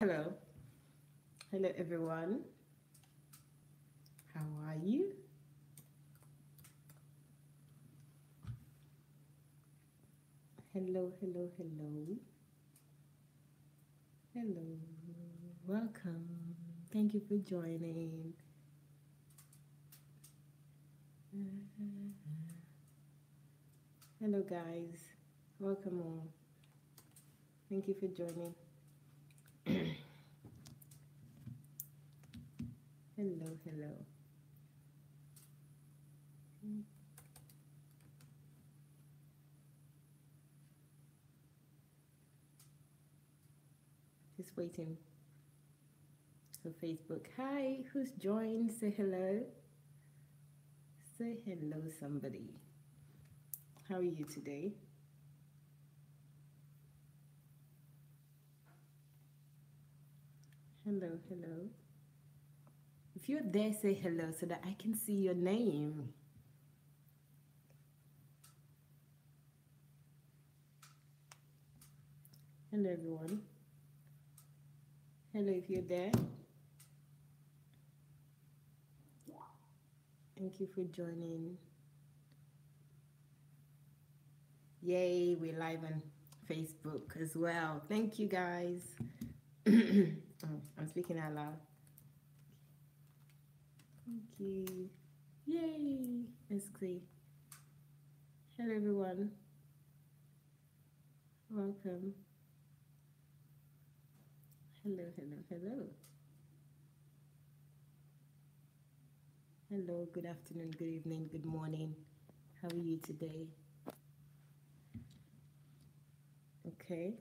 Hello. Hello, everyone. How are you? Hello, hello, hello. Hello. Welcome. Thank you for joining. Hello, guys. Welcome all. Thank you for joining. Hello, hello. Just waiting for Facebook. Hi, who's joined? Say hello. Say hello, somebody. How are you today? Hello, hello. If you're there, say hello so that I can see your name. Hello, everyone. Hello, if you're there. Thank you for joining. Yay, we're live on Facebook as well. Thank you, guys. Oh, I'm speaking out loud. Thank you. Yay. Let's see. Hello, everyone. Welcome. Hello, hello, hello. Hello, good afternoon, good evening, good morning. How are you today? Okay.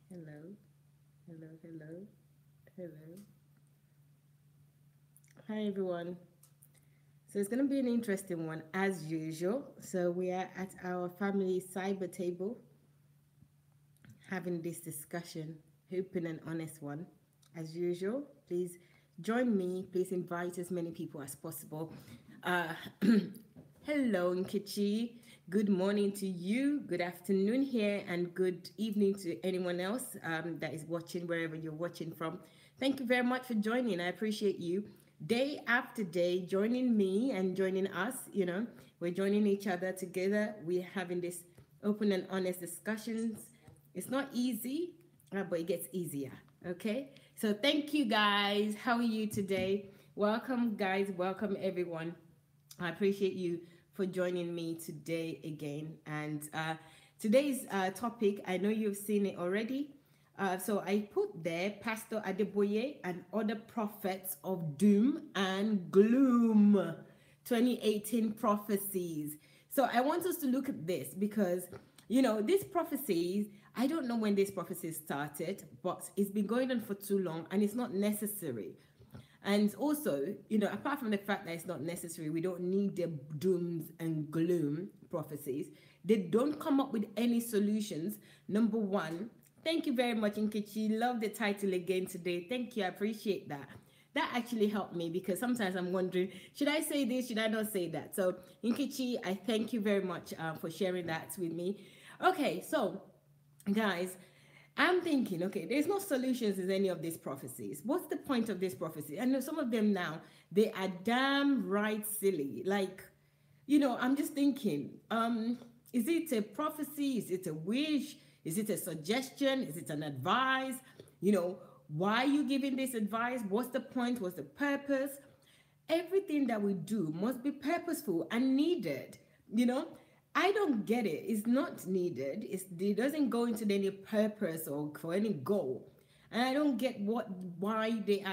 Hello, hello, hello, hello. Hi, everyone. So it's going to be an interesting one as usual. So we are at our family cyber table having this discussion, open and honest one. As usual, please join me. Please invite as many people as possible. Uh, hello, Nkechi. Good morning to you. Good afternoon here, and good evening to anyone else that is watching wherever you're watching from. Thank you very much for joining. I appreciate you. Day after day, joining me and joining us. We're joining each other together. We're having this open and honest discussions. It's not easy, but it gets easier. Okay. So thank you, guys. How are you today? Welcome, guys. Welcome, everyone. I appreciate you for joining me today again. And today's topic, I know you've seen it already. So I put there Pastor Adeboye and other prophets of doom and gloom, 2018 prophecies. So I want us to look at this because, these prophecies, I don't know when these prophecies started, but it's been going on for too long and it's not necessary. And also, apart from the fact that it's not necessary, we don't need the dooms and gloom prophecies. They don't come up with any solutions. Number one, thank you very much, Nkechi. Love the title again today. Thank you. I appreciate that. That actually helped me because sometimes I'm wondering, should I say this? Should I not say that? So, Nkechi, I thank you very much for sharing that with me. Okay, so guys, I'm thinking, okay, there's no solutions in any of these prophecies. What's the point of this prophecy? I know some of them now, they are damn right silly. Like, I'm just thinking, is it a prophecy? Is it a wish? Is it a suggestion? Is it an advice? Why are you giving this advice? What's the point? What's the purpose? Everything that we do must be purposeful and needed. You know, I don't get it. It's not needed. It doesn't go into any purpose or for any goal. And I don't get why they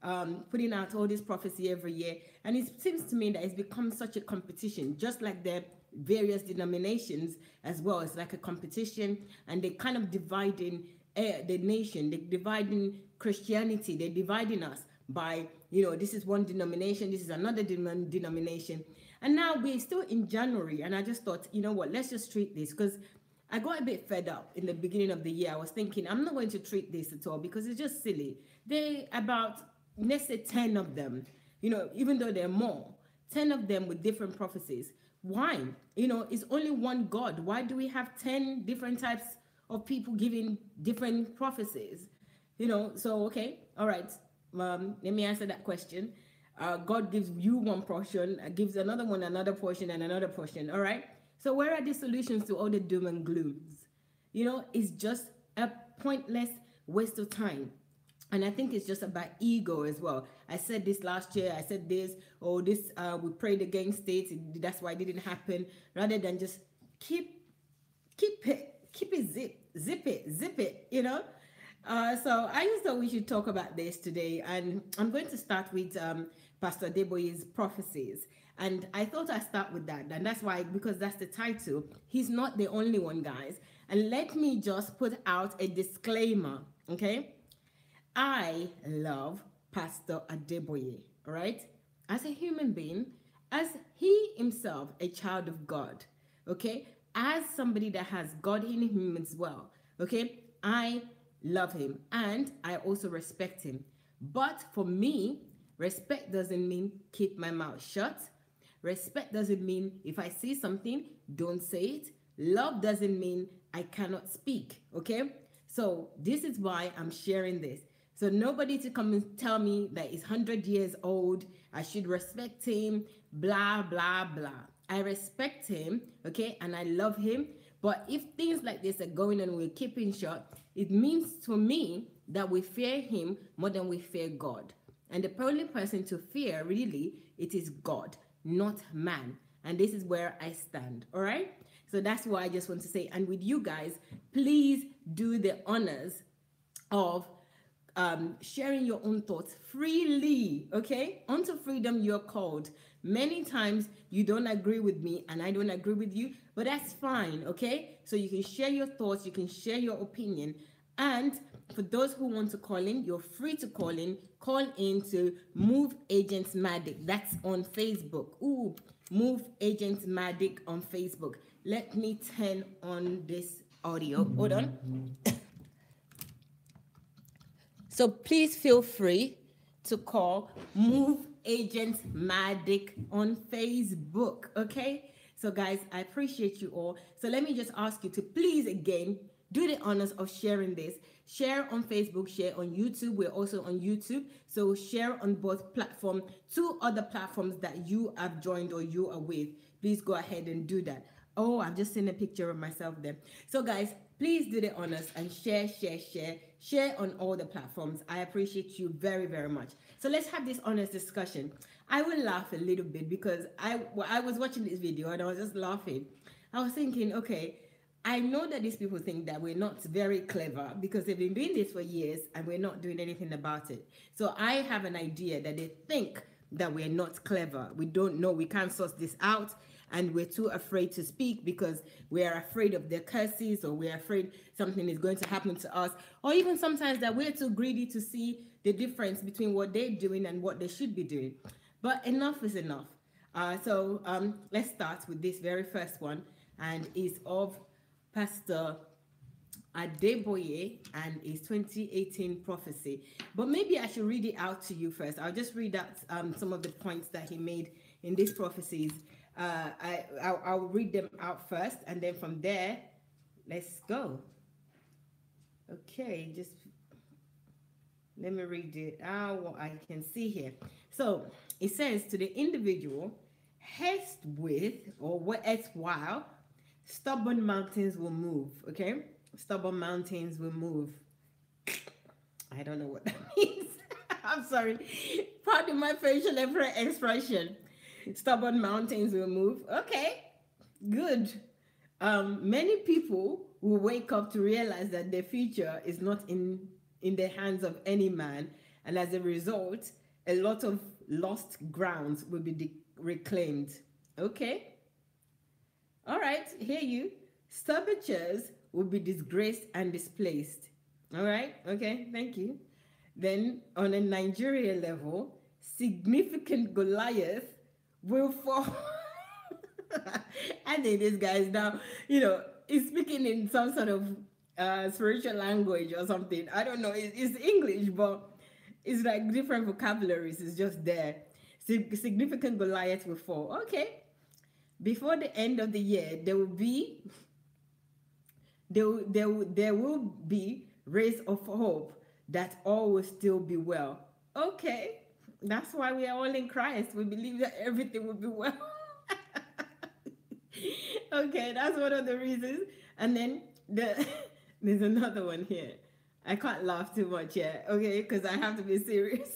are putting out all this prophecy every year. And it seems to me that it's become such a competition, just like the various denominations as well. It's like a competition, and they're kind of dividing the nation. They're dividing Christianity. They're dividing us by, this is one denomination, this is another denomination. And now we're still in January, and I just thought, you know what, let's just treat this, because I got a bit fed up in the beginning of the year. I was thinking, I'm not going to treat this at all because it's just silly. They about, let's say 10 of them, even though there are more, 10 of them with different prophecies. Why? It's only one God. Why do we have 10 different types of people giving different prophecies? So, okay, all right. Let me answer that question. God gives you one portion, gives another one another portion, and another portion. All right. So, where are the solutions to all the doom and glooms? It's just a pointless waste of time. And I think it's just about ego as well. I said this last year. I said this, oh, this, we prayed against it. That's why it didn't happen. Rather than just keep it zip it. So I just thought we should talk about this today. And I'm going to start with Pastor Adeboye's Prophecies. And I thought I'd start with that. And that's why, because that's the title. He's not the only one, guys. And let me just put out a disclaimer, okay? I love Pastor Adeboye, right? As a human being, as he himself, a child of God, okay? As somebody that has God in him as well, okay? I love him and I also respect him. But for me, respect doesn't mean keep my mouth shut. Respect doesn't mean if I see something, don't say it. Love doesn't mean I cannot speak, okay? So this is why I'm sharing this. So nobody to come and tell me that he's 100 years old, I should respect him, blah, blah, blah. I respect him, okay, and I love him. But if things like this are going on and we're keeping short, it means to me that we fear him more than we fear God. And the only person to fear, really, it is God, not man. And this is where I stand, all right? So that's why I just want to say, and with you guys, please do the honors of sharing your own thoughts freely, okay? Unto freedom you're called. Many times you don't agree with me and I don't agree with you, but that's fine, okay? So you can share your thoughts, you can share your opinion. And for those who want to call in, you're free to call in. Call in to Move Agents Magic. That's on Facebook. Ooh, Move Agents Magic on Facebook. Let me turn on this audio. Hold on. So please feel free to call Move Agents Magic on Facebook, okay? So guys, I appreciate you all. So let me just ask you to please again do the honors of sharing this. Share on Facebook, share on YouTube. We're also on YouTube. So share on both platforms. 2 other platforms that you have joined or you are with. Please go ahead and do that. Oh, I've just seen a picture of myself there. So guys, please do the honors and share on all the platforms. I appreciate you very, very much. So let's have this honest discussion. I will laugh a little bit because I was watching this video and I was just laughing. I was thinking, okay, I know that these people think that we're not very clever because they've been doing this for years and we're not doing anything about it. So I have an idea that they think that we're not clever. We don't know, we can't sort this out. And we're too afraid to speak because we are afraid of their curses, or we're afraid something is going to happen to us, or even sometimes that we're too greedy to see the difference between what they're doing and what they should be doing. But enough is enough. So let's start with this very first one, and is of Pastor Adeboye and his 2018 prophecy. But maybe I should read it out to you first. I'll just read out some of the points that he made in these prophecies. I'll read them out first, and then from there, let's go. Okay, just let me read it out what I can see here. So it says, to the individual, haste with, or what while stubborn mountains will move. Okay, stubborn mountains will move. I don't know what that means. I'm sorry. Pardon my facial expression. Stubborn mountains will move. Okay, good. Many people will wake up to realize that their future is not in the hands of any man, and as a result, a lot of lost grounds will be reclaimed. Okay. All right, hear you. Stubborn will be disgraced and displaced. All right, okay, thank you. Then on a Nigeria level, significant Goliath will fall. I think this guy is now, he's speaking in some sort of spiritual language or something. I don't know. It's English, but it's like different vocabularies. It's just there. Significant Goliath will fall. Okay. Before the end of the year, there will be rays of hope that all will still be well. Okay, that's why we are all in Christ. We believe that everything will be well. Okay, that's one of the reasons. And then there's another one here. I can't laugh too much here, okay, because I have to be serious.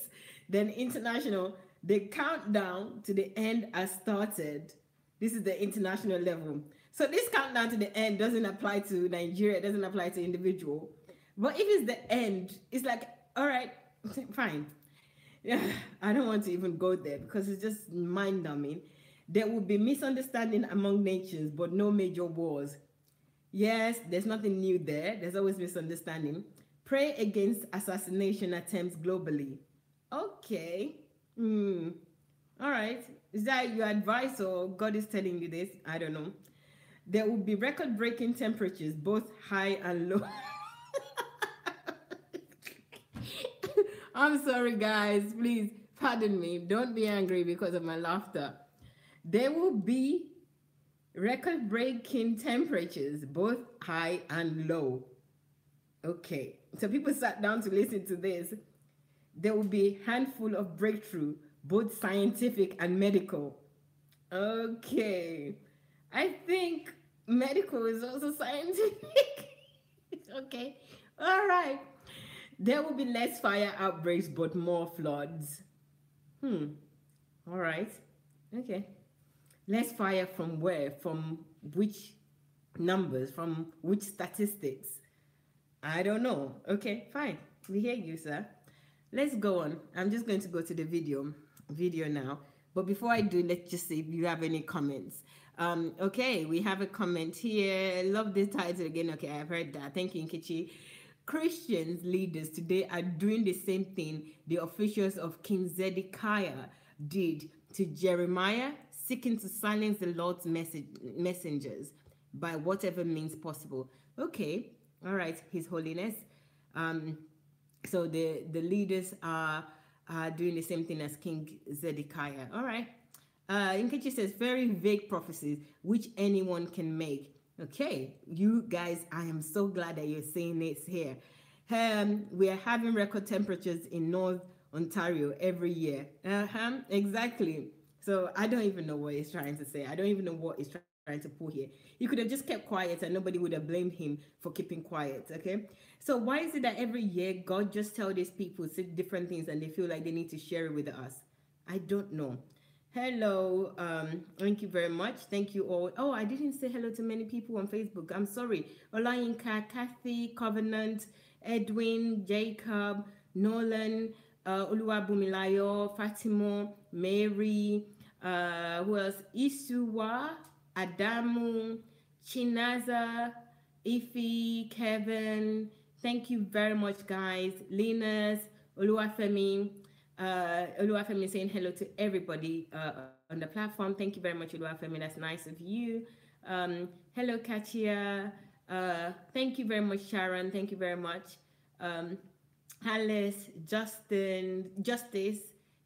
Then international, the countdown to the end has started. This is the international level. So this countdown to the end doesn't apply to Nigeria, it doesn't apply to individual. But if it's the end, it's like, all right, fine. Yeah, I don't want to even go there because it's just mind numbing. There will be misunderstanding among nations, but no major wars. Yes, there's nothing new there. There's always misunderstanding. Pray against assassination attempts globally. Okay. Hmm. All right. Is that your advice or God is telling you this? I don't know. There will be record breaking temperatures, both high and low. I'm sorry, guys. Please pardon me. Don't be angry because of my laughter. There will be record breaking temperatures, both high and low. Okay. So people sat down to listen to this. There will be a handful of breakthrough, both scientific and medical. Okay. I think medical is also scientific. Okay. All right. There will be less fire outbreaks, but more floods. Hmm. All right. Okay. Less fire from where? From which numbers? From which statistics? I don't know. Okay, fine. We hear you, sir. Let's go on. I'm just going to go to the video now. But before I do, let's just see if you have any comments. Okay, we have a comment here. Love this title again. Okay, I've heard that. Thank you, Nkechi. Christians leaders today are doing the same thing the officials of King Zedekiah did to Jeremiah, seeking to silence the Lord's messengers by whatever means possible. Okay, all right, His Holiness. So the leaders are doing the same thing as King Zedekiah. All right. Nkechi says very vague prophecies which anyone can make. Okay, you guys, I am so glad that you're saying this here. We are having record temperatures in North Ontario every year. Exactly. So I don't even know what he's trying to say. I don't even know what he's trying to pull here. He could have just kept quiet and nobody would have blamed him for keeping quiet. Okay. So why is it that every year God just tell these people different things and they feel like they need to share it with us? I don't know. Hello, thank you very much. Thank you all. Oh, I didn't say hello to many people on Facebook. I'm sorry. Olayinka, Kathy, Covenant, Edwin, Jacob, Nolan, Oluwabumilayo, Fatimo, Mary, who else? Isuwa, Adamu, Chinaza, Ifi, Kevin. Thank you very much, guys. Linus, Oluwafemi. Oluwafemi saying hello to everybody on the platform. Thank you very much, Oluwafemi. That's nice of you. Hello, Katia. Thank you very much, Sharon. Thank you very much. Alice, Justin, Justice,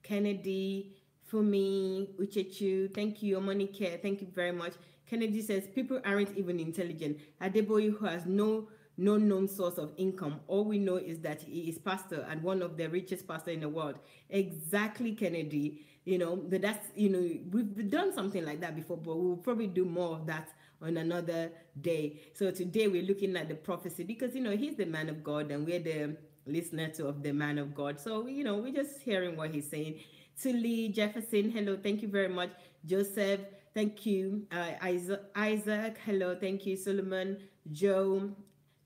Kennedy, Fumi, Uchechu. Thank you, Omonike. Thank you very much. Kennedy says people aren't even intelligent. Adeboye, who has no known source of income. All we know is that he is pastor and one of the richest pastor in the world. Exactly, Kennedy. You know, but that's, you know, we've done something like that before, but we'll probably do more of that on another day. So today we're looking at the prophecy because, you know, he's the man of God and we're the listener to of the man of God. So, you know, we're just hearing what he's saying. To Lee Jefferson, hello, thank you very much. Joseph, thank you. Isaac, hello, thank you. Solomon, Joe,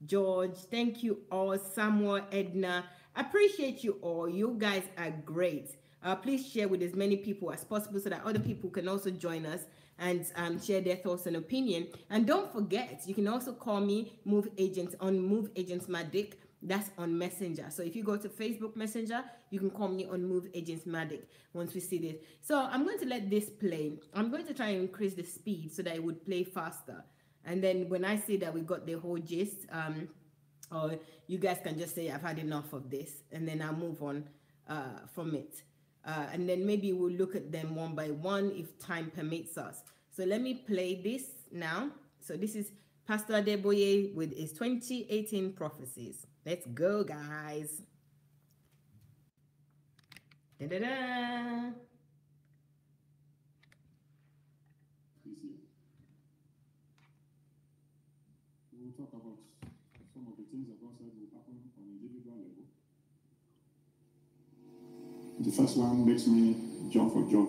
George, thank you all. Samuel, Edna, appreciate you all. You guys are great. Please share with as many people as possible so that other people can also join us and share their thoughts and opinion. And don't forget, you can also call me Move Agents on Move Agents Madik. That's on Messenger. So if you go to Facebook Messenger, you can call me on Move Agents Madik once we see this. So I'm going to let this play. I'm going to try and increase the speed so that it would play faster. And then when I see that we got the whole gist, or you guys can just say, I've had enough of this, and then I'll move on from it. And then maybe we'll look at them one by one if time permits us. So let me play this now. So this is Pastor Adeboye with his 2018 prophecies. Let's go, guys. Da-da-da. This year, we will talk about some of the things that God said will happen on an individual level. The first one makes me jump for joy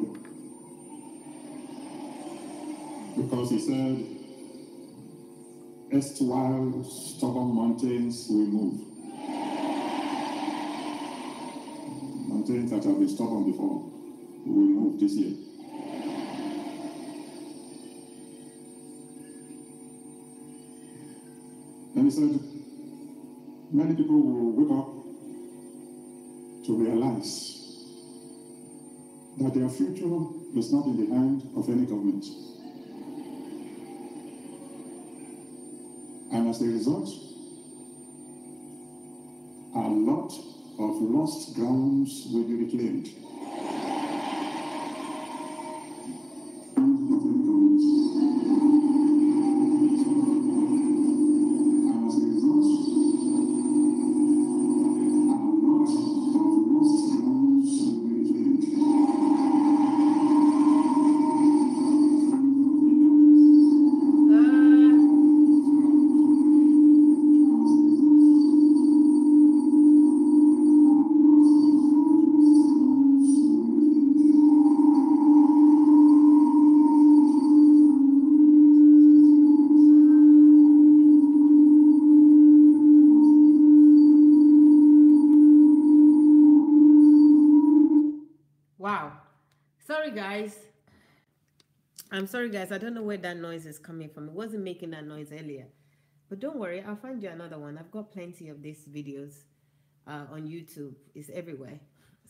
because he said, erstwhile stubborn mountains will move. Mountains that have been stubborn before will move this year. And he said, many people will wake up to realize that their future is not in the hand of any government. And as a result, a lot of lost grounds will be reclaimed. Wow. Sorry, guys. I'm sorry, guys. I don't know where that noise is coming from. It wasn't making that noise earlier. But don't worry, I'll find you another one. I've got plenty of these videos on YouTube. It's everywhere.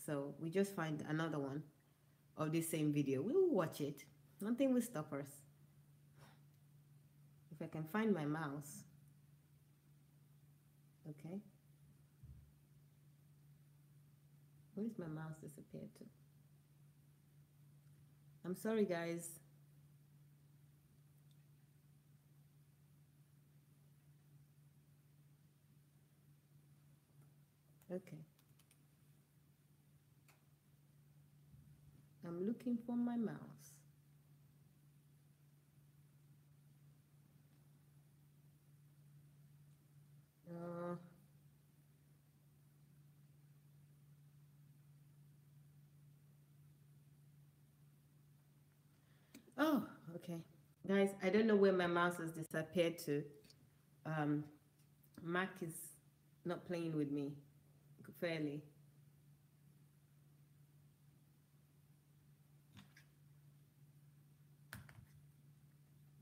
So we just find another one of this same video. We will watch it. Nothing will stop us. If I can find my mouse. Okay. Where's my mouse disappeared to? I'm sorry, guys. Okay. I'm looking for my mouse. Uh, oh, okay. Guys, I don't know where my mouse has disappeared to. Um, Mac is not playing with me fairly.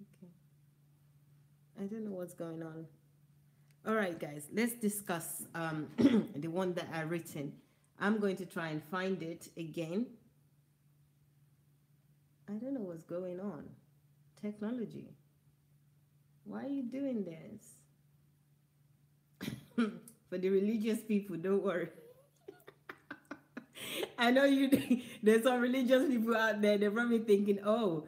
Okay. I don't know what's going on. All right, guys, let's discuss the one that I written. I'm going to try and find it again. I don't know what's going on. Technology. Why are you doing this? For the religious people, don't worry. I know you. There's some religious people out there. They're probably thinking, "Oh,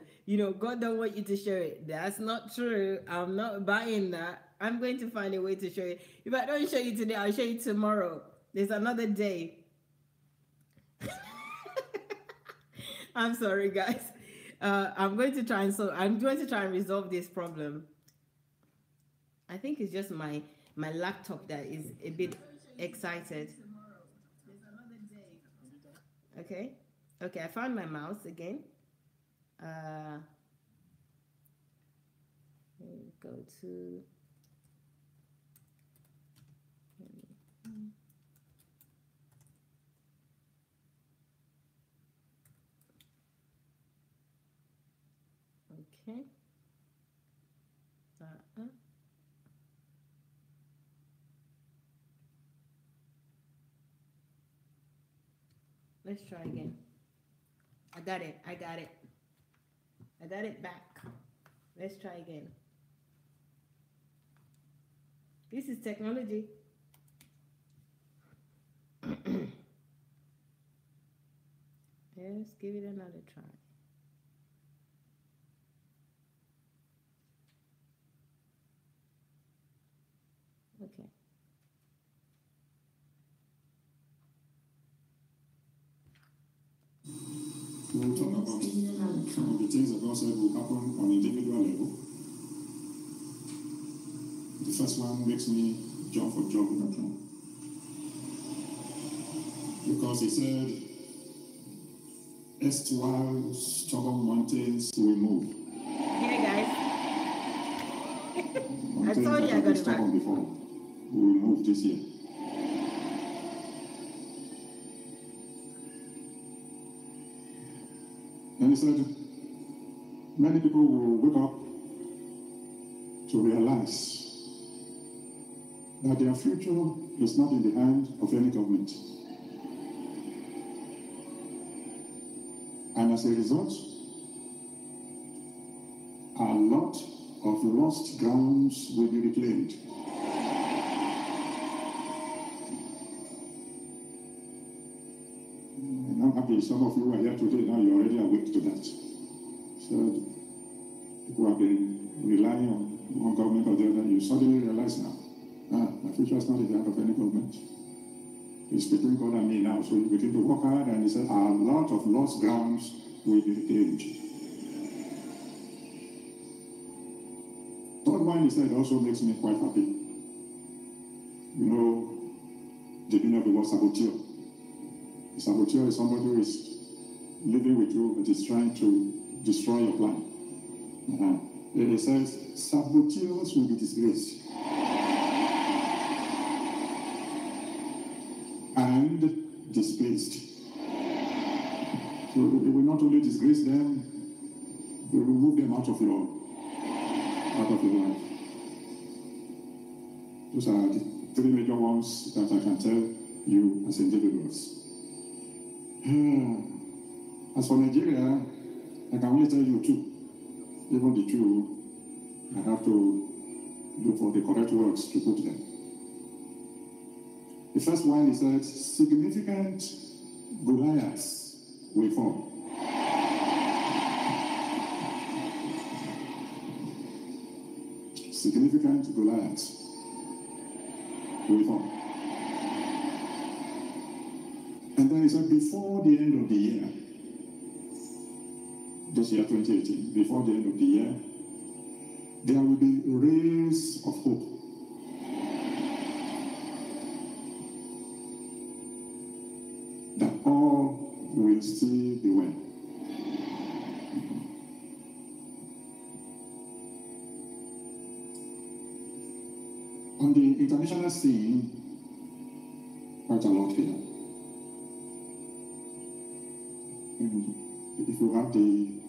God don't want you to show it." That's not true. I'm not buying that. I'm going to find a way to show you. If I don't show you today, I'll show you tomorrow. There's another day. I'm sorry, guys. I'm going to try and resolve this problem. I think it's just my laptop that is a bit excited. Okay. Okay, I found my mouse again. Go to okay. Let's try again. I got it. I got it. I got it back. Let's try again. This is technology. Let's give it another try. we'll talk about some of the things that God said will happen on an individual level. The first one makes me jump for joy because he said, erstwhile stubborn mountains will move. Yeah, guys. I Mountains told you that I have got been it back. stubborn before will move this year. And he said, many people will wake up to realize that their future is not in the hand of any government. And as a result, a lot of lost grounds will be reclaimed. And I'm happy some of you are here today, now you're already awake to that. So people have been relying on one government or the other, you suddenly realize now, my future is not in the hand of any government. It's between God and me now, so you begin to work hard, and he said, a lot of lost grounds will be reclaimed. Third one, he said, also makes me quite happy. You know, the meaning of the word saboteur. A saboteur is somebody who is living with you but is trying to destroy your plan. It says, saboteurs will be disgraced and displaced. So it will not only disgrace them, it will remove them out of your life. Those are the three major ones that I can tell you as individuals. As for Nigeria, I can only tell you two. Even the two, I have to look for the correct words to put them. The first one is that significant Goliaths will fall. Significant Goliaths will fall. And then he said, before the end of the year, this year 2018, before the end of the year, there will be rays of hope. That all will still be well. On the international scene, quite a lot here. And if you have the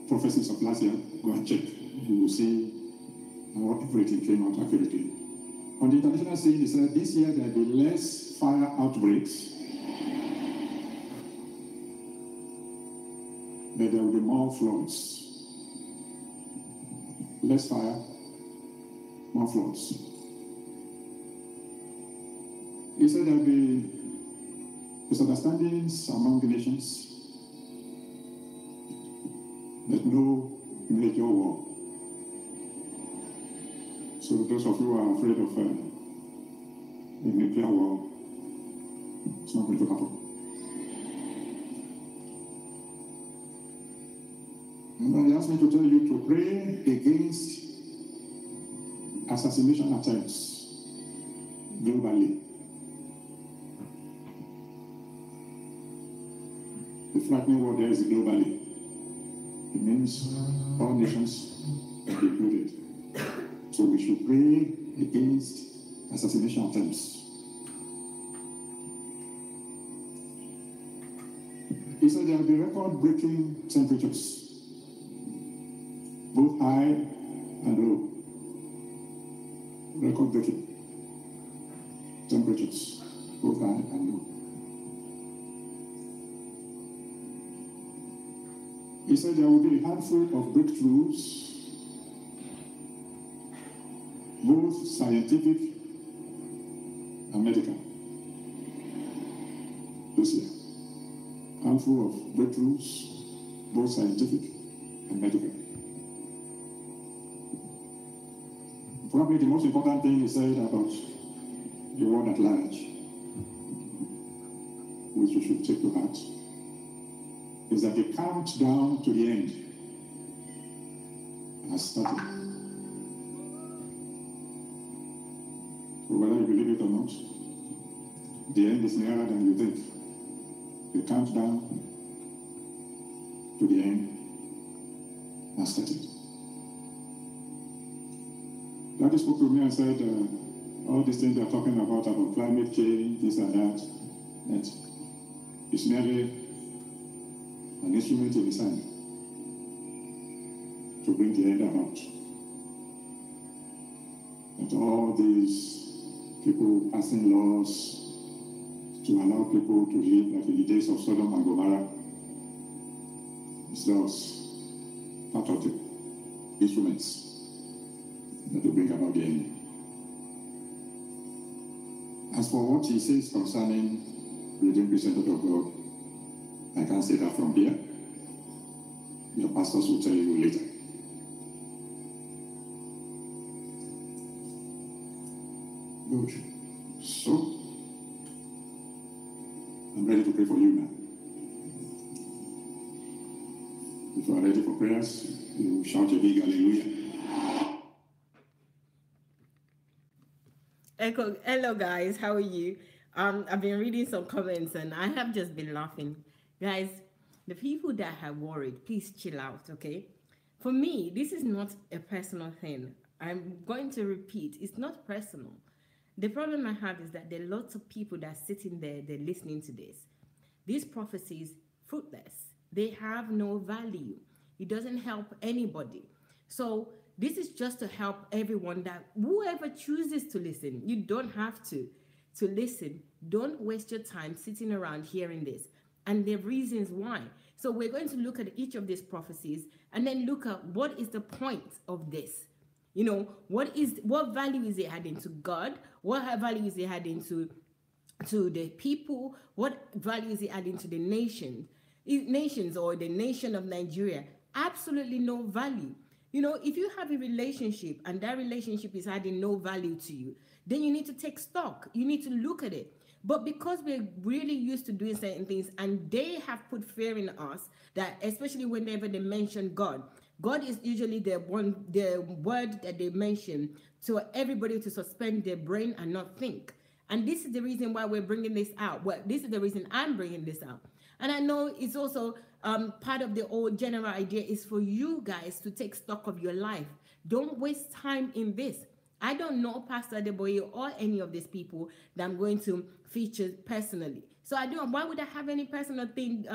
prophecies of last year, go and check. You will see how everything came out accurately. On the international scene, he said this year there will be less fire outbreaks, but there will be more floods. Less fire, more floods. He said there will be misunderstandings among the nations, but no major war. So those of you who are afraid of a nuclear war, it's not going to happen. And then he asked me to tell you to pray against assassination attempts globally. The frightening word there is globally. It means all nations are included. So we should pray against assassination attempts. He said there will be record-breaking temperatures, both high and low. Record-breaking temperatures, both high and low. He said there will be a handful of breakthroughs, both scientific and medical, this year. Handful of breakthroughs, both scientific and medical. Probably the most important thing he said about the world at large, which you should take to heart, is that the countdown to the end has started. So whether you believe it or not, the end is nearer than you think. The countdown to the end has started. Daddy spoke to me and said, all these things they're talking about climate change, this and that it's merely an instrument in his hand to bring the end about. That all these people passing laws to allow people to live like in the days of Sodom and Gomorrah is just part of the instruments that will bring about the end. As for what he says concerning reading presented of God, I can't say that from here. Your pastors will tell you later. Good. So, I'm ready to pray for you now. If you are ready for prayers, you shout a big hallelujah. Hello guys, how are you? I've been reading some comments and I have just been laughing. Guys, the people that are worried, please chill out, okay? For me, this is not a personal thing. I'm going to repeat, it's not personal. The problem I have is that there are lots of people that are sitting there, they're listening to this. These prophecies, fruitless. They have no value. It doesn't help anybody. So this is just to help everyone, that whoever chooses to listen, you don't have to listen. Don't waste your time sitting around hearing this. And the reasons why. So we're going to look at each of these prophecies and then look at what is the point of this. You know, what value is it adding to God? What value is it adding to the people? What value is it adding to the nations or the nation of Nigeria? Absolutely no value. You know, if you have a relationship and that relationship is adding no value to you, then you need to take stock. You need to look at it. But because we're really used to doing certain things and they have put fear in us, that especially whenever they mention God is usually the word that they mention to everybody to suspend their brain and not think. And this is the reason why we're bringing this out. Well, this is the reason I'm bringing this out. And I know it's also part of the old general idea is for you guys to take stock of your life. Don't waste time in this. I don't know Pastor Adeboye or any of these people that I'm going to feature personally. So I don't. Why would I have any personal thing,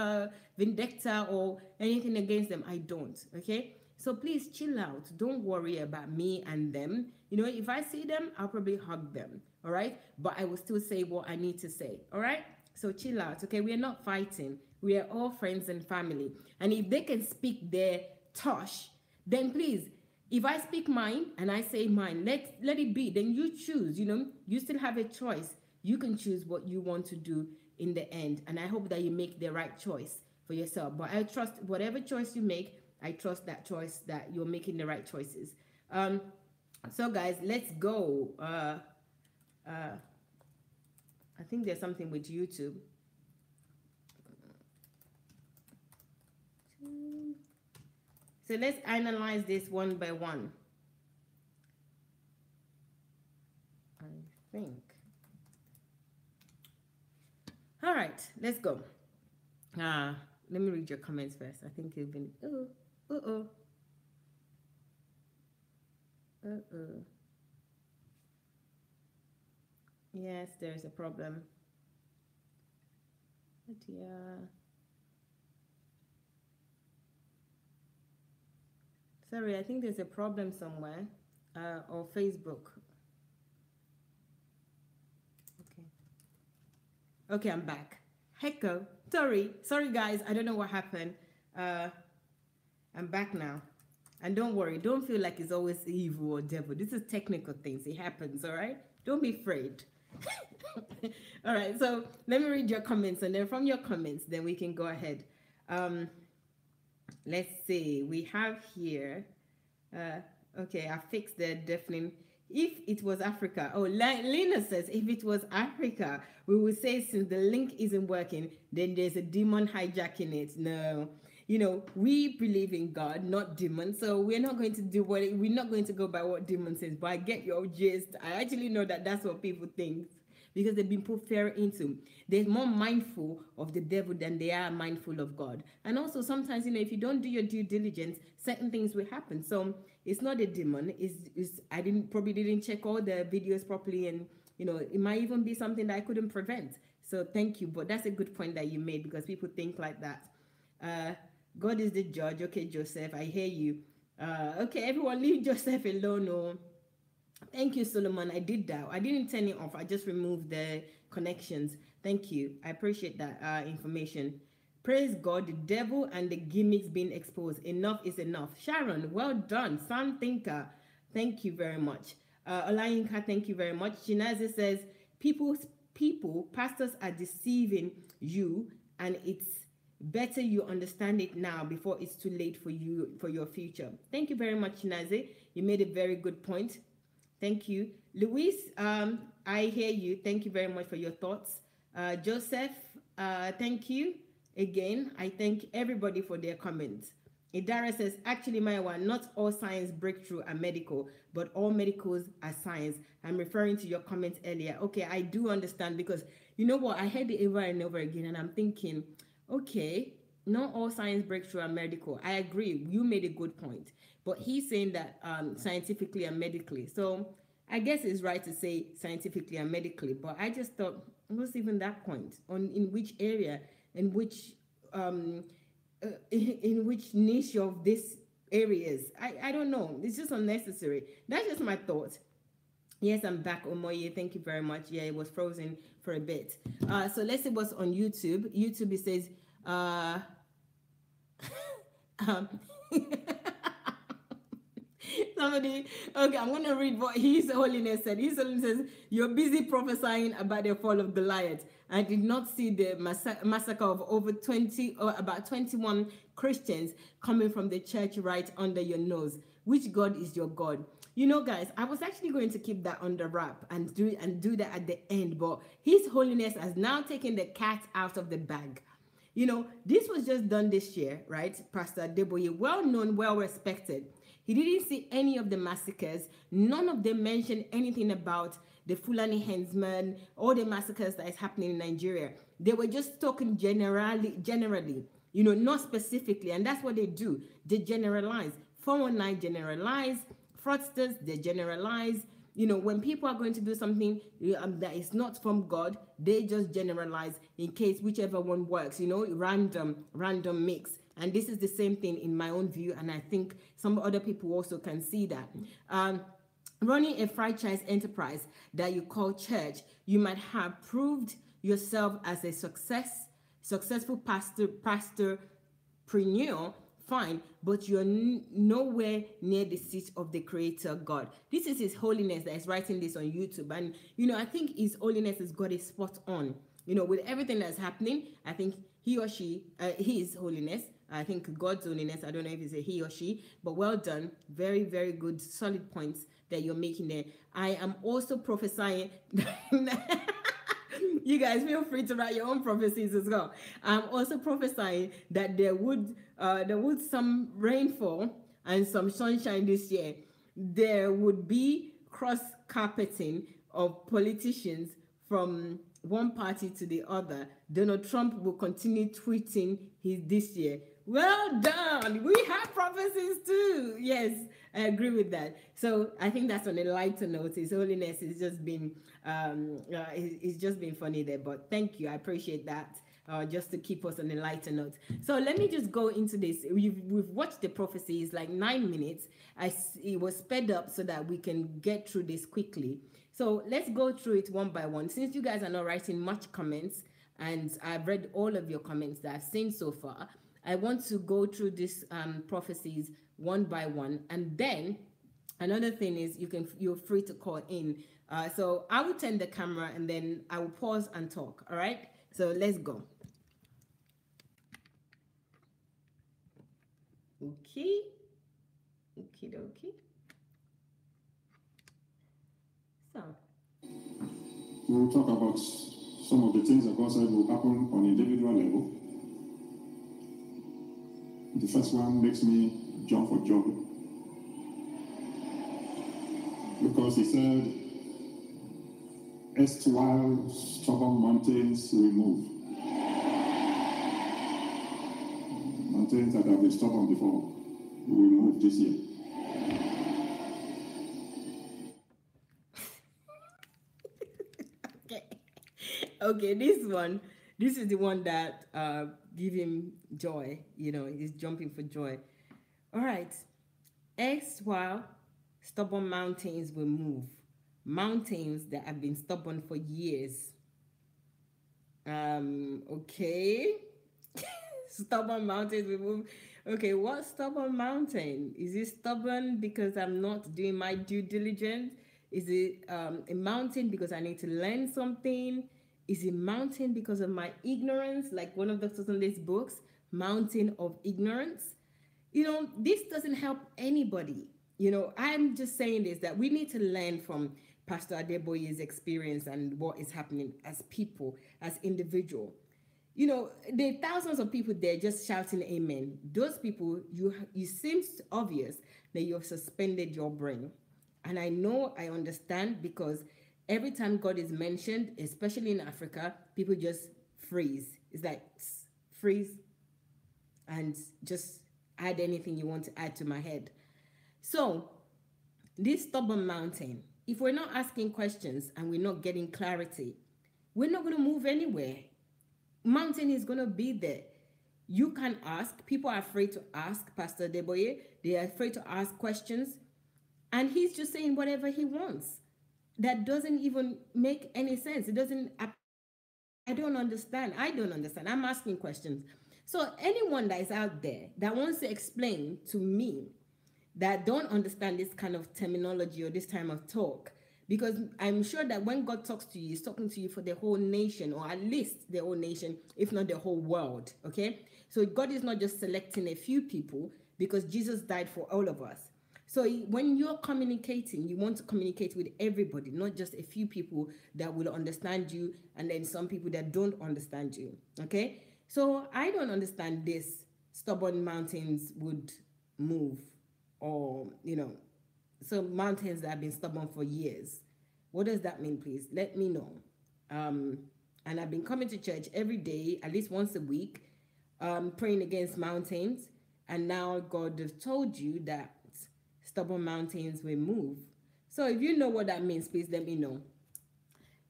vendetta or anything against them? I don't. Okay. So please chill out. Don't worry about me and them. You know, if I see them, I'll probably hug them. All right. But I will still say what I need to say. All right. So chill out. Okay. We are not fighting. We are all friends and family. And if they can speak their tosh, then please. If I speak mine and I say mine, let it be. Then you choose, you know, you still have a choice. You can choose what you want to do in the end. And I hope that you make the right choice for yourself. But I trust whatever choice you make, I trust that choice, that you're making the right choices. So guys, let's go. I think there's something with YouTube. So let's analyze this one by one. I think. All right, let's go. Let me read your comments first. I think you've been. Yes, there's a problem. But yeah. Sorry, I think there's a problem somewhere, or Facebook. Okay, I'm back. Hecko, sorry guys, I don't know what happened. I'm back now. And don't worry, don't feel like it's always evil or devil. This is technical things, it happens, all right? Don't be afraid. All right, so let me read your comments, and then from your comments, then we can go ahead. Let's see, we have here, okay, I fixed the deafening. If it was Africa, oh, Lena says, if it was Africa, we would say since the link isn't working, then there's a demon hijacking it. No, we believe in God, not demons. So we're not going to we're not going to go by what demon says. But I get your gist. I actually know that that's what people think because they've been put fear into. They're more mindful of the devil than they are mindful of God. And also sometimes, if you don't do your due diligence, certain things will happen. So it's not a demon. I didn't check all the videos properly, and it might even be something that I couldn't prevent. So thank you. But that's a good point that you made because people think like that. God is the judge. Okay, Joseph, I hear you. Okay, everyone, leave Joseph alone. Oh. Thank you, Solomon. I did that. I didn't turn it off. I just removed the connections. Thank you. I appreciate that information. Praise God, the devil and the gimmicks being exposed. Enough is enough. Sharon, well done. Sound thinker. Thank you very much. Olayinka, thank you very much. Shinazi says, pastors are deceiving you, and it's better you understand it now before it's too late for your future. Thank you very much, Shinazi. You made a very good point. Thank you. Luis, I hear you. Thank you very much for your thoughts. Joseph, thank you. Again, I thank everybody for their comments. Idara says, actually, Maiwa, not all science breakthrough are medical, but all medicals are science. I'm referring to your comments earlier. Okay, I do understand because you know what? I heard it over and over again, and I'm thinking, okay, not all science breakthrough are medical. I agree. You made a good point. But he's saying that scientifically and medically. So I guess it's right to say scientifically and medically. But I just thought, what's even that point? In which area, in which niche of this areas? I don't know. It's just unnecessary. That's just my thought. Yes, I'm back, Omoye. Thank you very much. Yeah, it was frozen for a bit. So let's see what's on YouTube. YouTube, it says, somebody, okay, I'm going to read what His Holiness said. His Holiness says, you're busy prophesying about the fall of Goliath. I did not see the massacre of over 20 or about 21 Christians coming from the church right under your nose. Which God is your God? Guys, I was actually going to keep that under wrap and do that at the end, but His Holiness has now taken the cat out of the bag. This was just done this year, right? Pastor Adeboye, well known, well respected. He didn't see any of the massacres. None of them mentioned anything about the Fulani henchmen or the massacres that is happening in Nigeria. They were just talking generally, not specifically. And that's what they do. They generalize. 419 generalize. Fraudsters, they generalize. When people are going to do something that is not from God, they just generalize in case whichever one works, random mix. And this is the same thing in my own view, and I think some other people also can see that. Running a franchise enterprise that you call church, you might have proved yourself as a successful pastorpreneur, fine, but you're nowhere near the seat of the Creator God. This is His Holiness that is writing this on YouTube, and I think His Holiness has got it spot on. With everything that's happening, I think he or she, His Holiness, I think God's Holiness, I don't know if it's a he or she, but well done. Very, very good, solid points that you're making there. I am also prophesying. You guys feel free to write your own prophecies as well. I'm also prophesying that there would some rainfall and some sunshine this year. There would be cross carpeting of politicians from one party to the other. Donald Trump will continue tweeting this year. Well done. We have prophecies too. Yes, I agree with that. So I think that's on a lighter note. His Holiness is just been it's just been funny there. But thank you. I appreciate that. Just to keep us on a lighter note. So let me just go into this. We've watched the prophecies like 9 minutes. It was sped up so that we can get through this quickly. So let's go through it one by one. Since you guys are not writing much comments, and I've read all of your comments that I've seen so far, I want to go through these prophecies one by one. And then another thing is you're free to call in. So I will turn the camera and then I will pause and talk. All right. So let's go. Okay. Okie dokie. So, We'll talk about some of the things that God said will happen on individual level. The first one makes me jump for joy because he said, erstwhile stubborn mountains will move. Mountains that have been stubborn before will move this year. okay. Okay, this is the one that give him joy. He's jumping for joy. All right. While stubborn mountains will move. Mountains that have been stubborn for years. Okay. Stubborn mountains will move. Okay, what stubborn mountain? Is it stubborn because I'm not doing my due diligence? Is it a mountain because I need to learn something? Is it mountain because of my ignorance? Like one of Dr. Sunday's books, Mountain of Ignorance. This doesn't help anybody. I'm just saying this, that we need to learn from Pastor Adeboye's experience and what is happening as people, as individual. There are thousands of people there just shouting amen. Those people, you seems obvious that you have suspended your brain. And I know, I understand, because every time God is mentioned, especially in Africa, people just freeze. It's like freeze and just add anything you want to add to my head. So, this stubborn mountain, if we're not asking questions and we're not getting clarity, we're not going to move anywhere. Mountain is going to be there. You can ask. People are afraid to ask Pastor Adeboye. They are afraid to ask questions. And he's just saying whatever he wants. That doesn't even make any sense. It doesn't, I don't understand. I don't understand. I'm asking questions. So anyone that is out there that wants to explain to me, that don't understand this kind of terminology or this time of talk, because I'm sure that when God talks to you, he's talking to you for the whole nation, or at least the whole nation, if not the whole world, okay? So God is not just selecting a few people, because Jesus died for all of us. So when you're communicating, you want to communicate with everybody, not just a few people that will understand you and then some people that don't understand you, okay? So I don't understand this stubborn mountains would move, or, so mountains that have been stubborn for years. What does that mean, please? Let me know. And I've been coming to church every day, at least once a week, praying against mountains. And now God has told you that stubborn mountains will move. So if you know what that means, please let me know.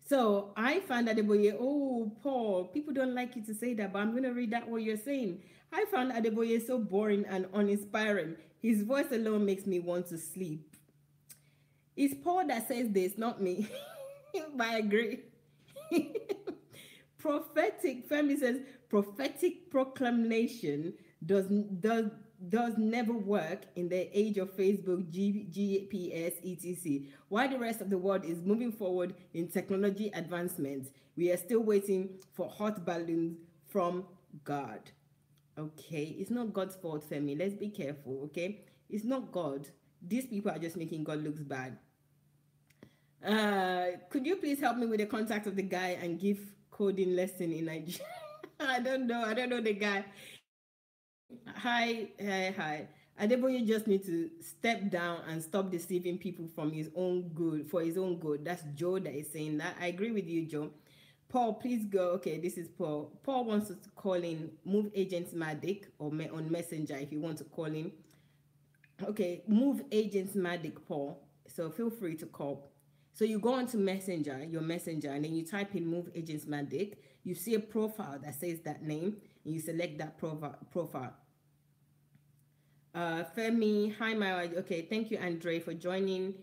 So I found Adeboye, oh, Paul, people don't like you to say that, but I'm going to read that what you're saying. I found Adeboye so boring and uninspiring. His voice alone makes me want to sleep. It's Paul that says this, not me. But I agree. Femi says, prophetic proclamation does never work in the age of Facebook, GPS, etc. While the rest of the world is moving forward in technology advancements, we are still waiting for hot balloons from God. Okay, it's not God's fault, Femi. Let's be careful, okay? It's not God. These people are just making God look bad. Could you please help me with the contact of the guy and give coding lesson in Nigeria? I don't know the guy. Hi. Adeboye just need to step down and stop deceiving people from his own good, for his own good. That's Joe that is saying that. I agree with you, Joe. Paul, please go. Okay, this is Paul. Paul wants us to call in Move Agents Matic or on Messenger if you want to call in. Okay, Move Agents Matic, Paul. So feel free to call. So you go onto Messenger, your Messenger, and then you type in Move Agents Matic. You see a profile that says that name, and you select that profile. Femi, hi, Maiwa. Okay, thank you, Andre, for joining.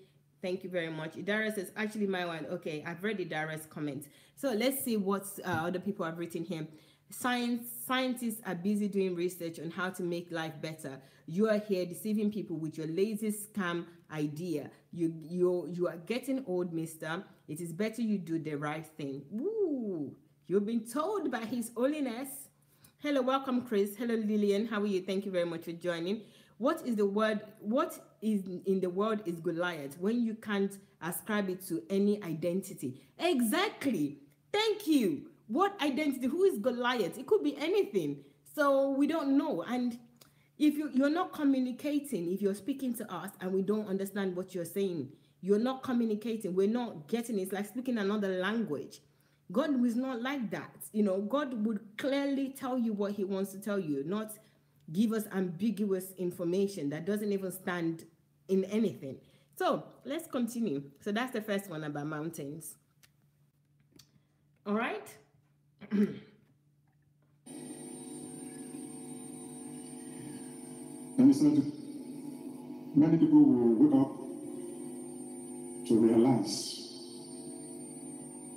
Thank you very much. Idara says, actually, Maiwa. Okay, I've read Idara's comment. So let's see what other people have written here. Scientists are busy doing research on how to make life better. You are here deceiving people with your lazy scam idea. You are getting old, mister. It is better you do the right thing. Woo! You've been told by His Holiness. Hello, welcome, Chris. Hello, Lillian. How are you? Thank you very much for joining. What is is in the world is Goliath when you can't ascribe it to any identity? Exactly. Thank you. What identity? Who is Goliath? It could be anything. So we don't know. And if you're not communicating, if you're speaking to us and we don't understand what you're saying, you're not communicating, we're not getting it. It's like speaking another language. God was not like that. God would clearly tell you what he wants to tell you, not give us ambiguous information that doesn't even stand in anything. So let's continue. So that's the first one about mountains. All right. And he said, many people will wake up to realize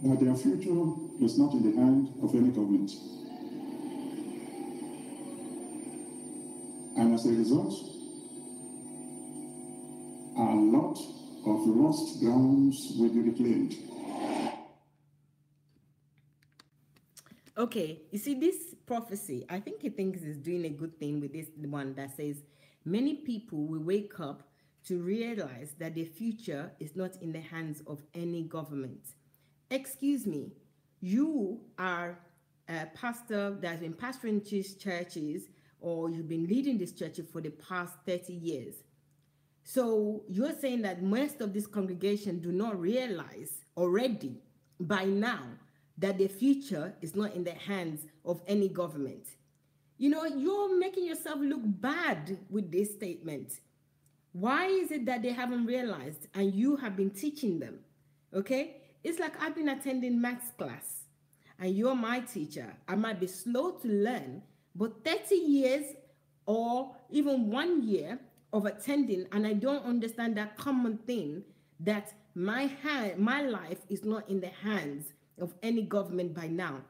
that their future is not in the hand of any government. And as a result, a lot of lost grounds will be reclaimed. Okay, you see, this prophecy, I think he thinks he's doing a good thing with this one that says many people will wake up to realize that their future is not in the hands of any government. Excuse me, you are a pastor that's been pastoring these churches, or you've been leading this church for the past 30 years. So you're saying that most of this congregation do not realize already by now that the future is not in the hands of any government. You're making yourself look bad with this statement. Why is it that they haven't realized and you have been teaching them? Okay? It's like I've been attending maths class and you're my teacher. I might be slow to learn, but 30 years or even 1 year of attending, and I don't understand that common thing that my life is not in the hands of any government by now.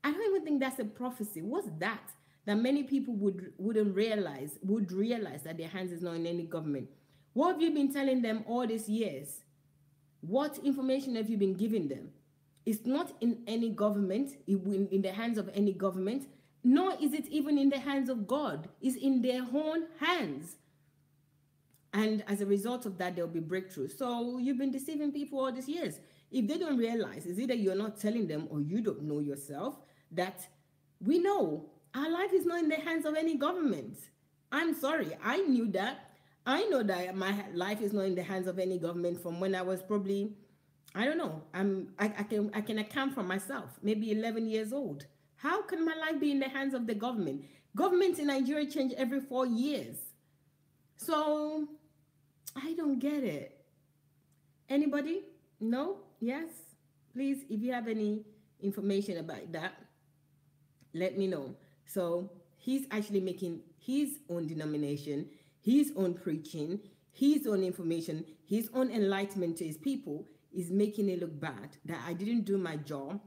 I don't even think that's a prophecy. What's that? That many people would realize that their hands is not in any government. What have you been telling them all these years? What information have you been giving them? It's not in any government, in the hands of any government, nor is it even in the hands of God. It's in their own hands. And as a result of that, there'll be breakthrough. So you've been deceiving people all these years. If they don't realize, it's either you're not telling them or you don't know yourself that we know our life is not in the hands of any government. I'm sorry, I knew that. I know that my life is not in the hands of any government from when I was probably, I don't know, I can account for myself, maybe 11 years old. How can my life be in the hands of the government? Governments in Nigeria change every 4 years. So I don't get it. Anybody? No? Yes? Please, if you have any information about that, let me know. So he's actually making his own denomination, his own preaching, his own information, his own enlightenment to his people is making it look bad, that I didn't do my job.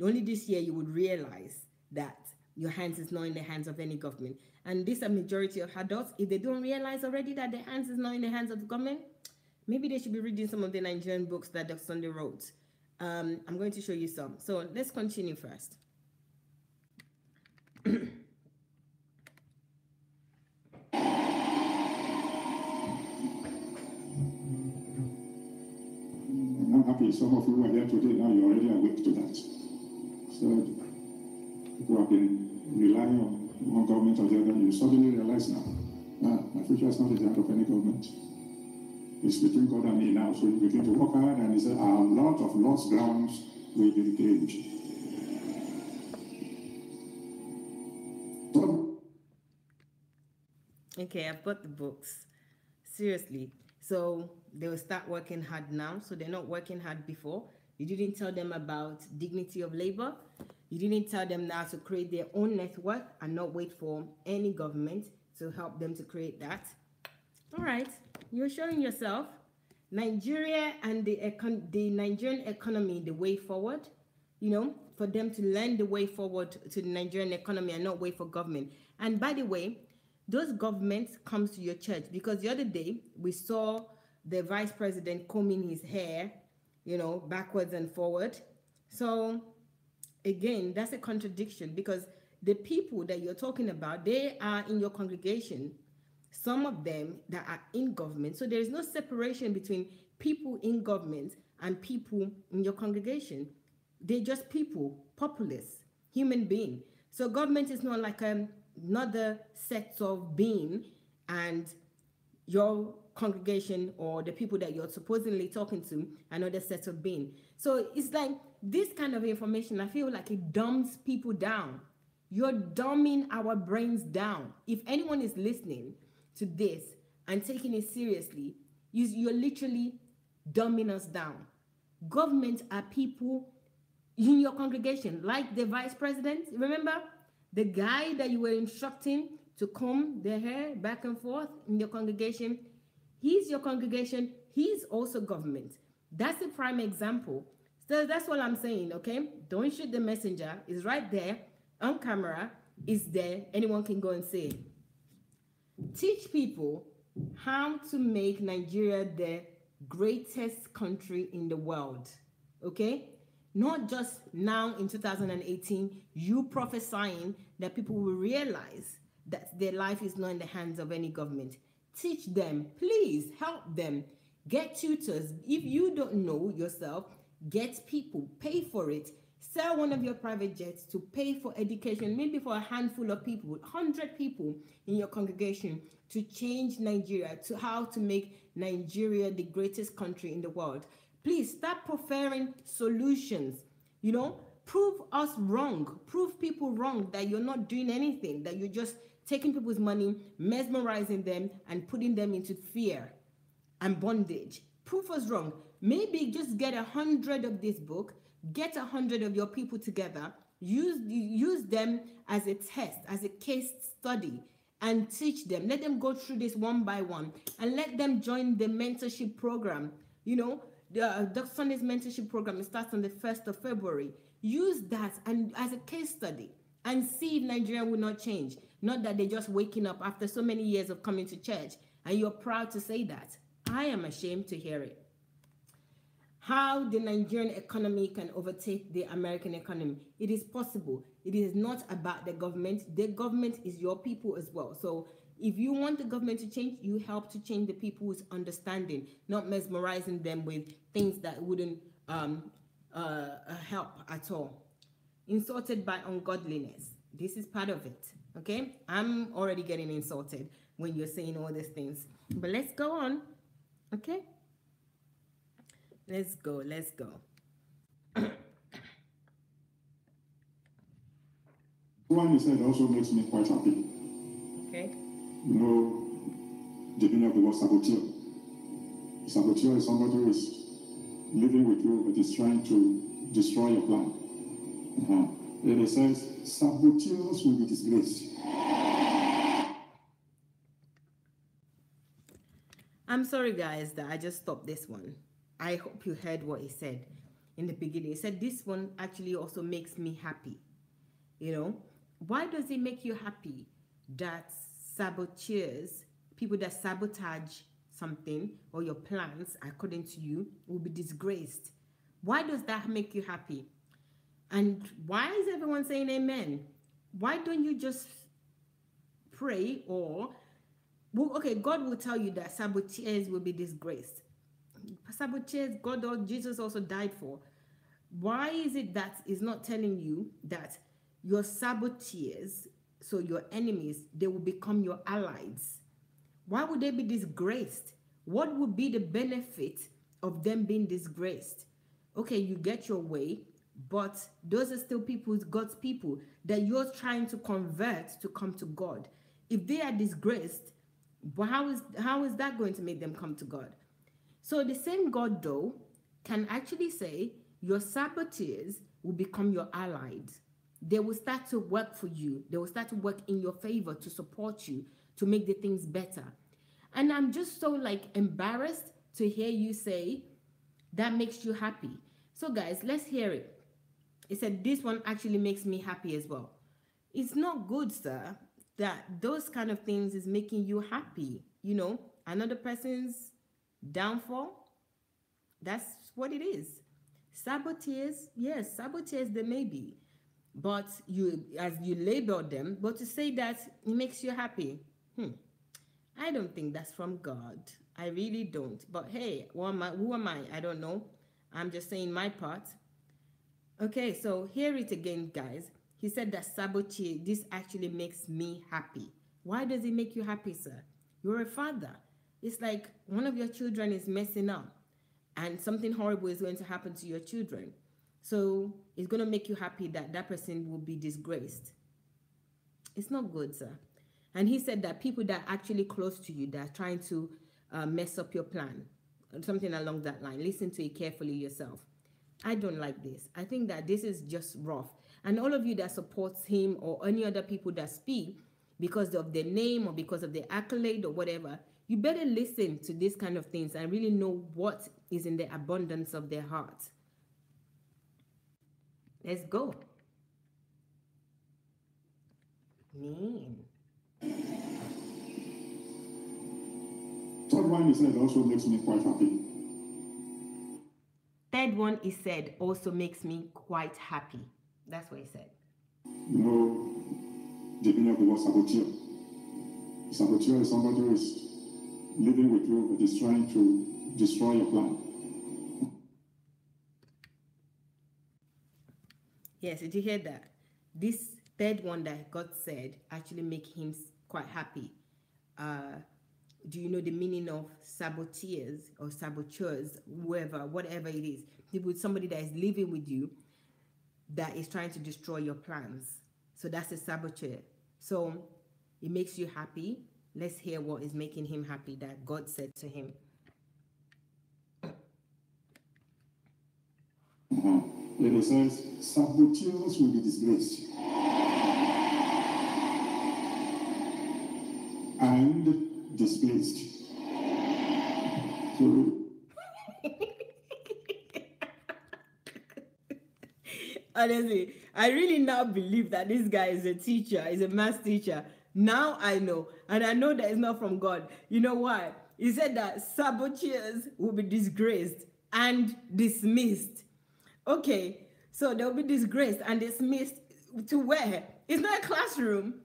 Only this year you would realize that your hands is not in the hands of any government. And this a majority of adults, if they don't realize already that their hands is not in the hands of the government, maybe they should be reading some of the Nigerian books that Dr. Sunday wrote. I'm going to show you some. So let's continue first. I'm happy some of you are here today, now you're already awake to that. So people have been relying on one government or the other, you suddenly realize now, my future is not in the hand of any government. It's between God and me now. So you begin to work hard, and he said, a lot of lost grounds will be reclaimed. Okay, I've got the books. Seriously. So they will start working hard now. So they're not working hard before. You didn't tell them about dignity of labor. You didn't tell them now to create their own network and not wait for any government to help them to create that. All right, you're showing yourself. Nigeria and the Nigerian economy, the way forward, for them to learn the way forward to the Nigerian economy and not wait for government. And by the way, those governments comes to your church, because the other day we saw the vice president combing his hair, backwards and forward. So again, that's a contradiction, because the people that you're talking about, they are in your congregation. some of them that are in government. So there is no separation between people in government and people in your congregation. They're just people, populace, human being. So government is not like another set of being, and your congregation or the people that you're supposedly talking to another set of being. So it's like this kind of information, I feel like it dumbs people down. You're dumbing our brains down. If anyone is listening to this and taking it seriously, you're literally dumbing us down. Government are people in your congregation, like the vice president. Remember the guy that you were instructing to comb their hair back and forth in your congregation? He's your congregation. He's also government. That's a prime example. So that's what I'm saying, okay? Don't shoot the messenger. It's right there on camera. It's there. Anyone can go and see it. Teach people how to make Nigeria the greatest country in the world, okay? Not just now in 2018, you prophesying that people will realize that their life is not in the hands of any government. Teach them, please help them. Get tutors. If you don't know yourself, get people, pay for it. Sell one of your private jets to pay for education, maybe for a handful of people, 100 people in your congregation, to change Nigeria, to how to make Nigeria the greatest country in the world. Please stop preferring solutions. Prove us wrong. Prove people wrong that you're not doing anything, that you're just taking people's money, mesmerizing them, and putting them into fear and bondage. Prove us wrong. Maybe just get 100 of this book, get 100 of your people together, use them as a test, as a case study, and teach them. Let them go through this one by one, and let them join the mentorship program. Dr. Sunday's mentorship program starts on the 1st of February. Use that and as a case study and see if Nigeria will not change. Not that they're just waking up after so many years of coming to church and you're proud to say that. I am ashamed to hear it. How the Nigerian economy can overtake the American economy. It is possible. It is not about the government. The government is your people as well. So if you want the government to change, you help to change the people's understanding, not mesmerizing them with things that wouldn't help at all. Insulted by ungodliness. This is part of it, okay? I'm already getting insulted when you're saying all these things. But let's go on, okay? Let's go. One you said also makes me quite happy. Okay. The meaning of the word saboteur. Saboteur is somebody who is living with you but is trying to destroy your plan. In a sense, saboteurs will be disgraced. I'm sorry, guys, that I just stopped this one. I hope you heard what he said in the beginning. He said this one actually also makes me happy. Why does it make you happy that saboteurs, people that sabotage something or your plans according to you, will be disgraced? Why does that make you happy? And why is everyone saying amen? Why don't you just pray God will tell you that saboteurs will be disgraced. Saboteurs, God or Jesus also died for. Why is it that is not telling you that your saboteurs, so your enemies, they will become your allies? Why would they be disgraced? What would be the benefit of them being disgraced? Okay, you get your way, but those are still God's people that you're trying to convert to come to God. If they are disgraced, how is that going to make them come to God? So the same God, though, can actually say your saboteurs will become your allies. They will start to work for you. They will start to work in your favor to support you, to make the things better. And I'm just so embarrassed to hear you say that makes you happy. So guys, let's hear it. He said, this one actually makes me happy as well. It's not good, sir, that those kind of things is making you happy. Another person's downfall, that's what it is. Saboteurs, yes, saboteurs they may be, but as you label them, but to say that it makes you happy, I don't think that's from God. I really don't. But hey, who am I? I don't know. I'm just saying my part. Okay, so hear it again, guys. He said that sabotage, this actually makes me happy. Why does it make you happy, sir? You're a father. It's like one of your children is messing up and something horrible is going to happen to your children. So it's going to make you happy that that person will be disgraced. It's not good, sir. And he said that people that are actually close to you, that are trying to mess up your plan, something along that line, listen to it carefully yourself. I don't like this. I think that this is just rough. And all of you that supports him or any other people that speak because of their name or because of their accolade or whatever, you better listen to these kind of things and really know what is in the abundance of their heart. Let's go. Mean. Third one he said also makes me quite happy. Third one he said also makes me quite happy. That's what he said. You know the meaning of the word saboteur. Saboteur is somebody who is living with you but is trying to destroy your plan. Yes, did you hear that? This third one that God said actually make him quite happy. Do you know the meaning of saboteurs or saboteurs, whatever it is? People, somebody that is living with you that is trying to destroy your plans. So that's a saboteur. So it makes you happy. Let's hear what is making him happy that God said to him. And it says, saboteurs will be disgraced and displaced. So, honestly, I really now believe that this guy is a teacher, is a math teacher. Now I know, and I know that it's not from God. You know why? He said that saboteurs will be disgraced and dismissed. Okay, so they'll be disgraced and dismissed to where? It's not a classroom.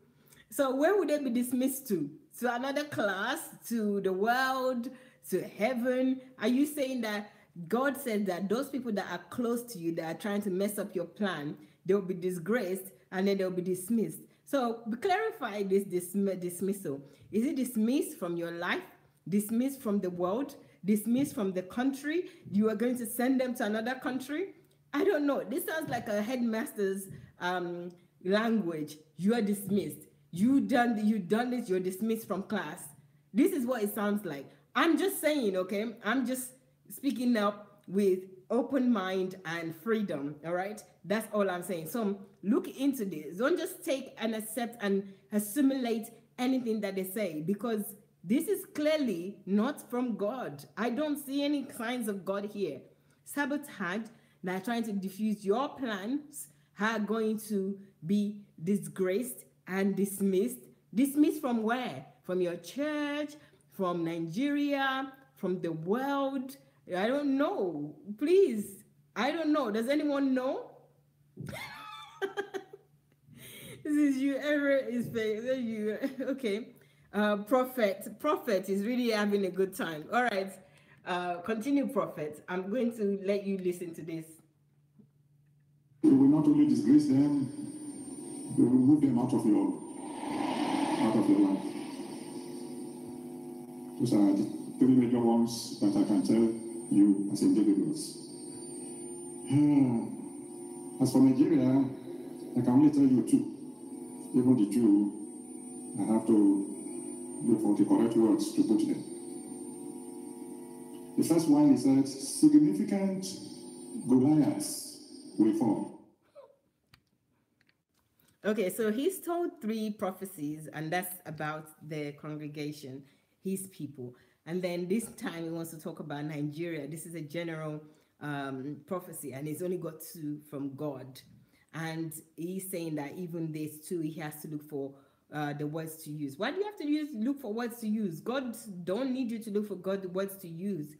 So where would they be dismissed to? To another class? To the world? To heaven? Are you saying that God said that those people that are close to you, that are trying to mess up your plan, they'll be disgraced and then they'll be dismissed? So clarify this dismissal. Is it dismissed from your life? Dismissed from the world? Dismissed from the country? You are going to send them to another country? I don't know. This sounds like a headmaster's language. You are dismissed. You done this. You're dismissed from class. This is what it sounds like. I'm just saying, okay? I'm just speaking up with open mind and freedom. All right, that's all I'm saying. So look into this. Don't just take and accept and assimilate anything that they say, because this is clearly not from God. I don't see any signs of God here. Sabotage that are trying to diffuse your plans are going to be disgraced and dismissed. Dismissed from where? From your church, from Nigeria, from the world. I don't know. Please, I don't know. Does anyone know? This is you. Ever is you. Okay. Prophet is really having a good time. All right. Continue, Prophet. I'm going to let you listen to this. you will not only disgrace them, you will remove them out of your life. Those are the three major ones that I can tell you as individuals. As for Nigeria, I can only tell you two. Even the two, I have to look for the correct words to put them. The first one is that significant Goliaths will fall. Okay, so he's told 3 prophecies, and that's about the congregation, his people. And then this time he wants to talk about Nigeria. This is a general prophecy, and he's only got 2 from God. And he's saying that even these 2, he has to look for the words to use. Why do you have to look for words to use? God don't need you to look for God words to use.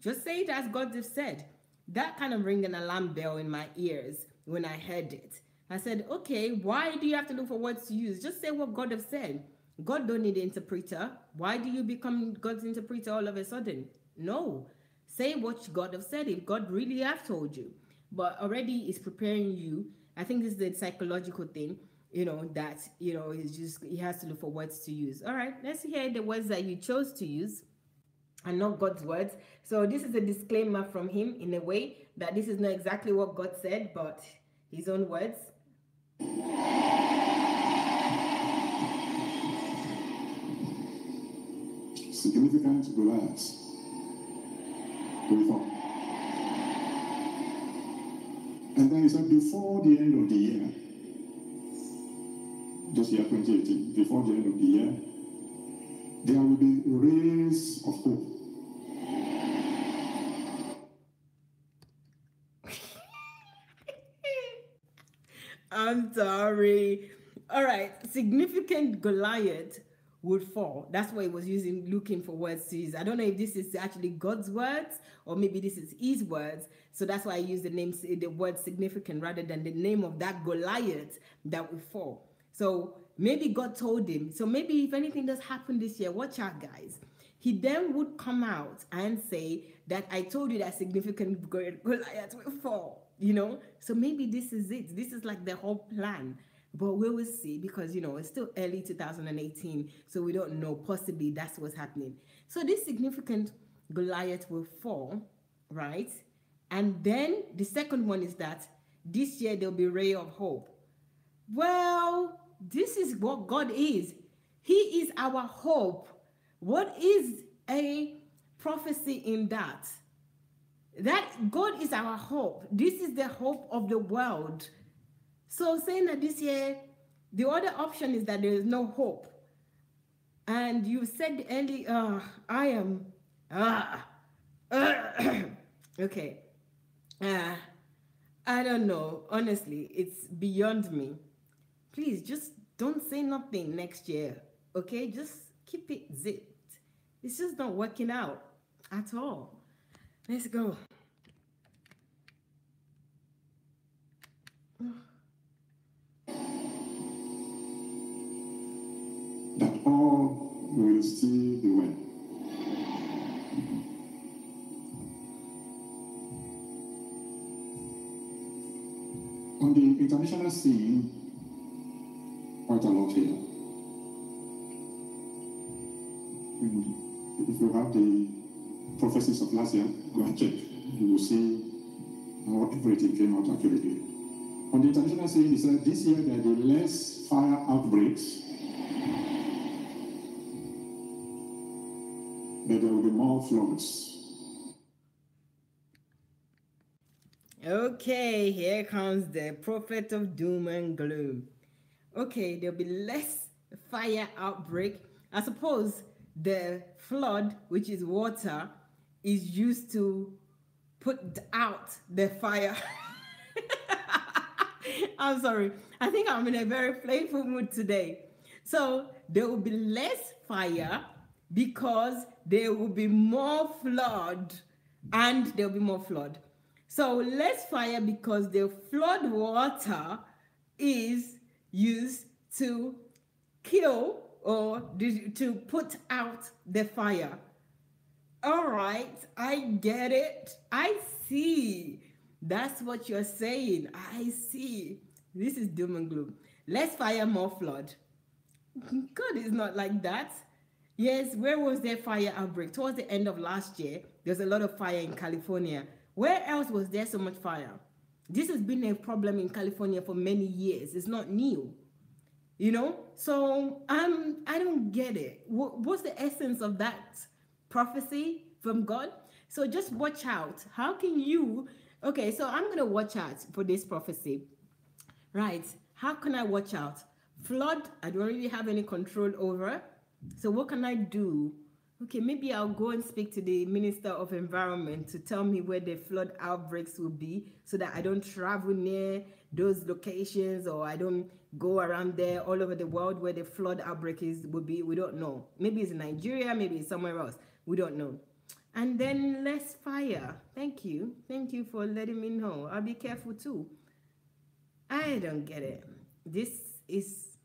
Just say it as God has said. That kind of rang an alarm bell in my ears when I heard it. I said, okay, why do you have to look for words to use? Just say what God has said. God don't need an interpreter. Why do you become God's interpreter all of a sudden? No. Say what God have said if God really have told you. But already is preparing you. I think this is the psychological thing, that, it's just, he has to look for words to use. All right, let's hear the words that you chose to use and not God's words. So this is a disclaimer from him in a way that this is not exactly what God said, but his own words. Significant Goliaths will fall. And then he said, before the end of the year, this year 2018, before the end of the year, there will be rays of hope. I'm sorry. All right, significant Goliath would fall. That's why he was looking for words to use. I don't know if this is actually God's words or maybe this is his words. So that's why I use the word significant rather than the name of that Goliath that would fall. So maybe God told him. So maybe if anything does happen this year, watch out, guys. He then would come out and say that I told you that significant Goliath will fall, So maybe this is it. This is like the whole plan. But we will see because, it's still early 2018. So we don't know. Possibly that's what's happening. So this significant Goliath will fall, right? And then the second one is that this year there'll be a ray of hope. Well, this is what God is. He is our hope. What is a prophecy in that? That God is our hope. This is the hope of the world. So saying that this year, the other option is that there is no hope. And you said earlier, I am, okay. I don't know. Honestly, it's beyond me. Please, just don't say nothing next year, okay? Just keep it zipped. It's just not working out at all. Let's go. That all will still be well. On the international scene, quite a lot here. If you have the prophecies of last year, go and check. You will see how everything came out accurately. On the international scene, he said this year there will be less fire outbreaks, but there will be more floods. Okay, here comes the prophet of doom and gloom. Okay, there'll be less fire outbreak. I suppose the flood, which is water, is used to put out the fire. I'm sorry. I think I'm in a very playful mood today. So there will be less fire because there will be more flood, and there will be more flood. So less fire because the flood water is used to kill or to put out the fire. All right, I get it. I see. That's what you're saying. I see. This is doom and gloom. Less fire, more flood. God is not like that. Yes, where was there fire outbreak? Towards the end of last year, there was a lot of fire in California. Where else was there so much fire? This has been a problem in California for many years. It's not new. So I don't get it. What's the essence of that prophecy from God? So just watch out. How can you? Okay, so I'm gonna watch out for this prophecy, right? How can I watch out? Flood, I don't really have any control over. So what can I do? Okay, maybe I'll go and speak to the Minister of Environment to tell me where the flood outbreaks will be so that I don't travel near those locations or I don't go around there all over the world where the flood outbreak will be. We don't know. Maybe it's in Nigeria, maybe it's somewhere else. We don't know. And then less fire. Thank you. Thank you for letting me know. I'll be careful too. I don't get it. This is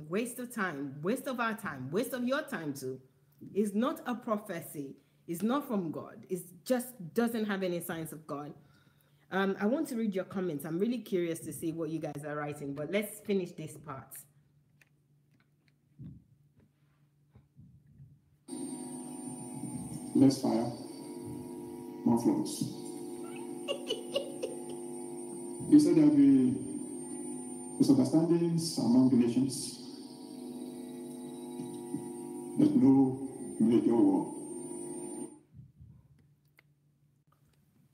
Waste of time, waste of our time, waste of your time too. It's not a prophecy. It's not from God. It just doesn't have any signs of God. I want to read your comments. I'm really curious to see what you guys are writing, but let's finish this part. Less fire, more floods. He said there'll be misunderstandings among the nations, but no major war.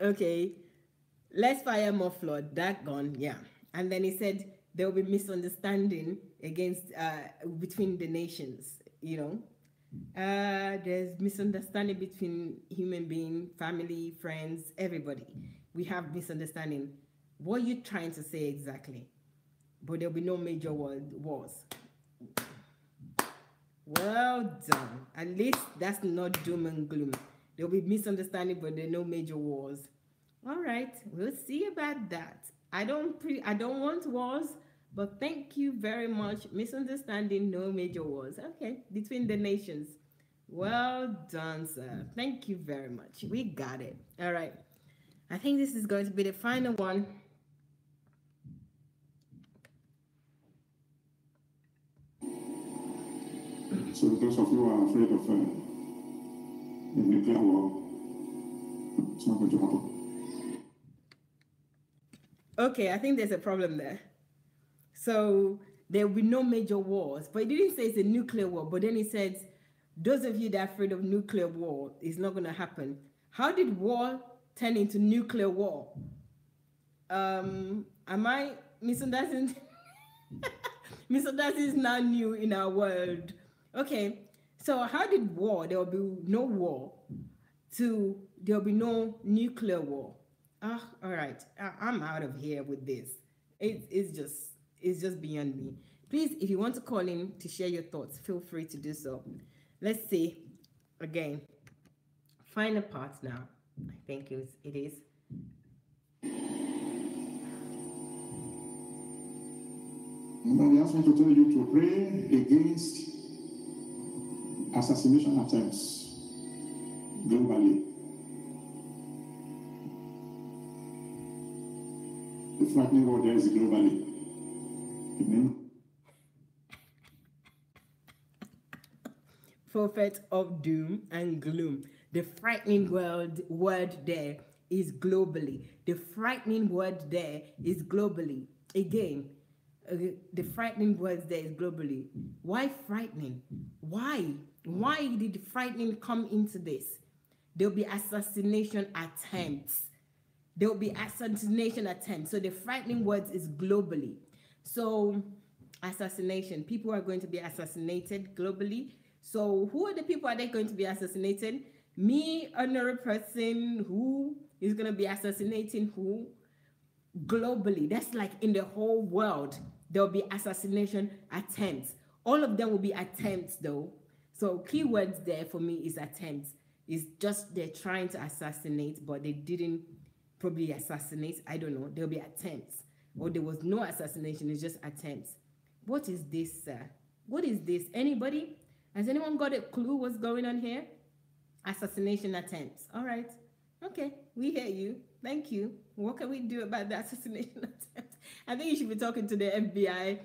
Okay, less fire, more flood. That gone, yeah. And then he said there will be misunderstanding against between the nations. You know, there's misunderstanding between human being, family, friends, everybody. We have misunderstanding. What are you trying to say exactly? But there'll be no major wars. Well done. At least that's not doom and gloom. There'll be misunderstanding, but there are no major wars. All right, we'll see about that. I don't want wars, but thank you very much. Misunderstanding, no major wars. Okay, between the nations. Well done, sir. Thank you very much. We got it. All right. I think this is going to be the final one. So those of you who are afraid of a nuclear war, it's not going to happen. Okay, I think there's a problem there. So there will be no major wars. But he didn't say it's a nuclear war, but then he said, those of you that are afraid of nuclear war, it's not going to happen. How did war turn into nuclear war? Am I misunderstanding? Misunderstanding is now new in our world. Okay, so how did war, there will be no war, to there will be no nuclear war? All right, I'm out of here with this. It's just beyond me. Please, if you want to call in to share your thoughts, feel free to do so. Let's see. Again, final part now. I think it is. Now we ask me to tell you to pray against assassination attempts globally. The frightening word there is globally. Amen. Prophet of doom and gloom. The frightening word there is globally. The frightening word there is globally. Again, the frightening words there is globally. Why frightening? Why? Why did frightening come into this? There'll be assassination attempts. There will be assassination attempts. So the frightening words is globally. So assassination, people are going to be assassinated globally. So who are the people are they going to be assassinated? Me, another person who is going to be assassinating who? Globally. That's like in the whole world. There'll be assassination attempts. All of them will be attempts though. So keywords there for me is attempts. It's just they're trying to assassinate, but they didn't probably assassinate. I don't know. There'll be attempts. Or there was no assassination, it's just attempts. What is this, sir? What is this? Anybody? Has anyone got a clue what's going on here? Assassination attempts. All right. Okay, we hear you. Thank you. What can we do about the assassination attempt? I think you should be talking to the FBI,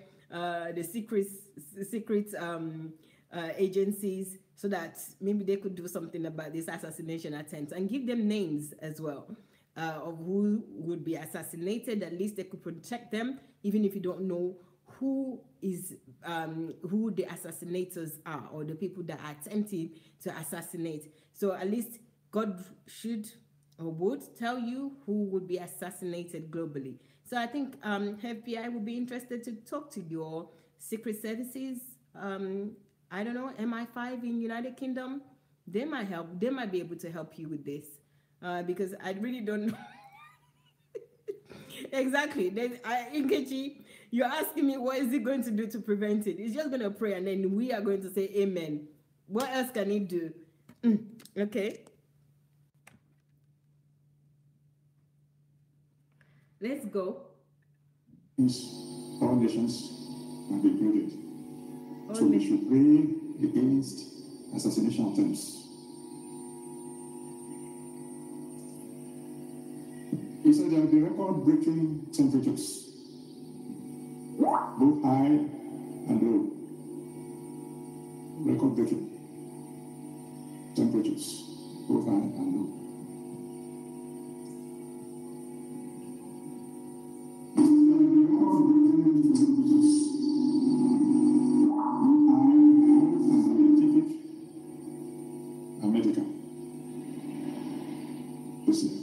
the secret agencies, so that maybe they could do something about this assassination attempts and give them names as well of who would be assassinated. At least they could protect them, even if you don't know who the assassinators are or the people that are attempting to assassinate. So at least God should or would tell you who would be assassinated globally. So I think FBI would be interested to talk to your secret services. I don't know, MI5 in United Kingdom. They might help. They might be able to help you with this because I really don't know. Exactly. Nkechi, you're asking me what is it going to do to prevent it? It's just going to pray and then we are going to say amen. What else can it do? Okay. Let's go. All nations are included. So we should pray against assassination attempts. He said there will be record-breaking temperatures, both high and low. Record-breaking temperatures, both high and low. Scientific and medical. This year,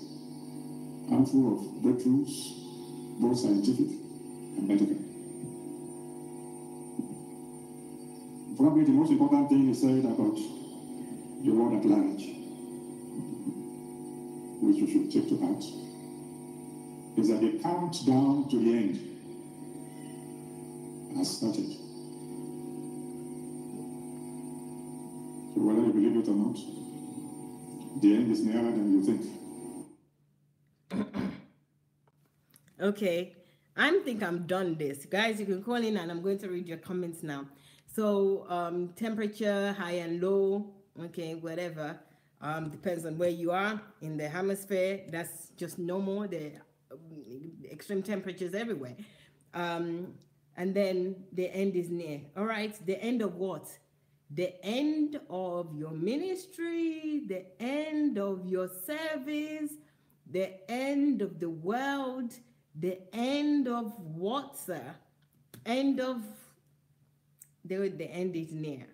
handful of breakthroughs, both scientific and medical. Probably the most important thing he said about the world at large, which we should take to heart, is that the countdown to the end has started. So whether you believe it or not, the end is nearer than you think. Okay, I think I'm done this. Guys, you can call in and I'm going to read your comments now. So temperature, high and low, okay, whatever. Depends on where you are in the hemisphere. That's just normal. The extreme temperatures everywhere. And then the end is near. All right, the end of what? The end of your ministry, the end of your service, the end of the world, the end of what, sir? End of the end is near.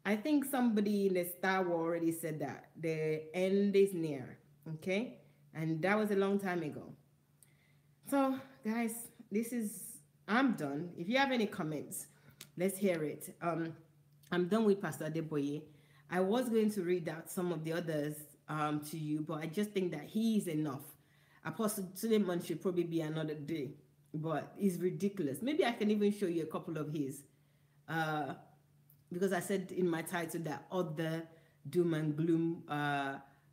I think somebody in the Star Wars already said that. The end is near. Okay? And that was a long time ago. So, guys, I'm done. If you have any comments, let's hear it. I'm done with Pastor Adeboye. I was going to read out some of the others to you, but I just think that he is enough. Apostle Suleiman should probably be another day, but it's ridiculous. Maybe I can even show you a couple of his. Because I said in my title that other doom and gloom.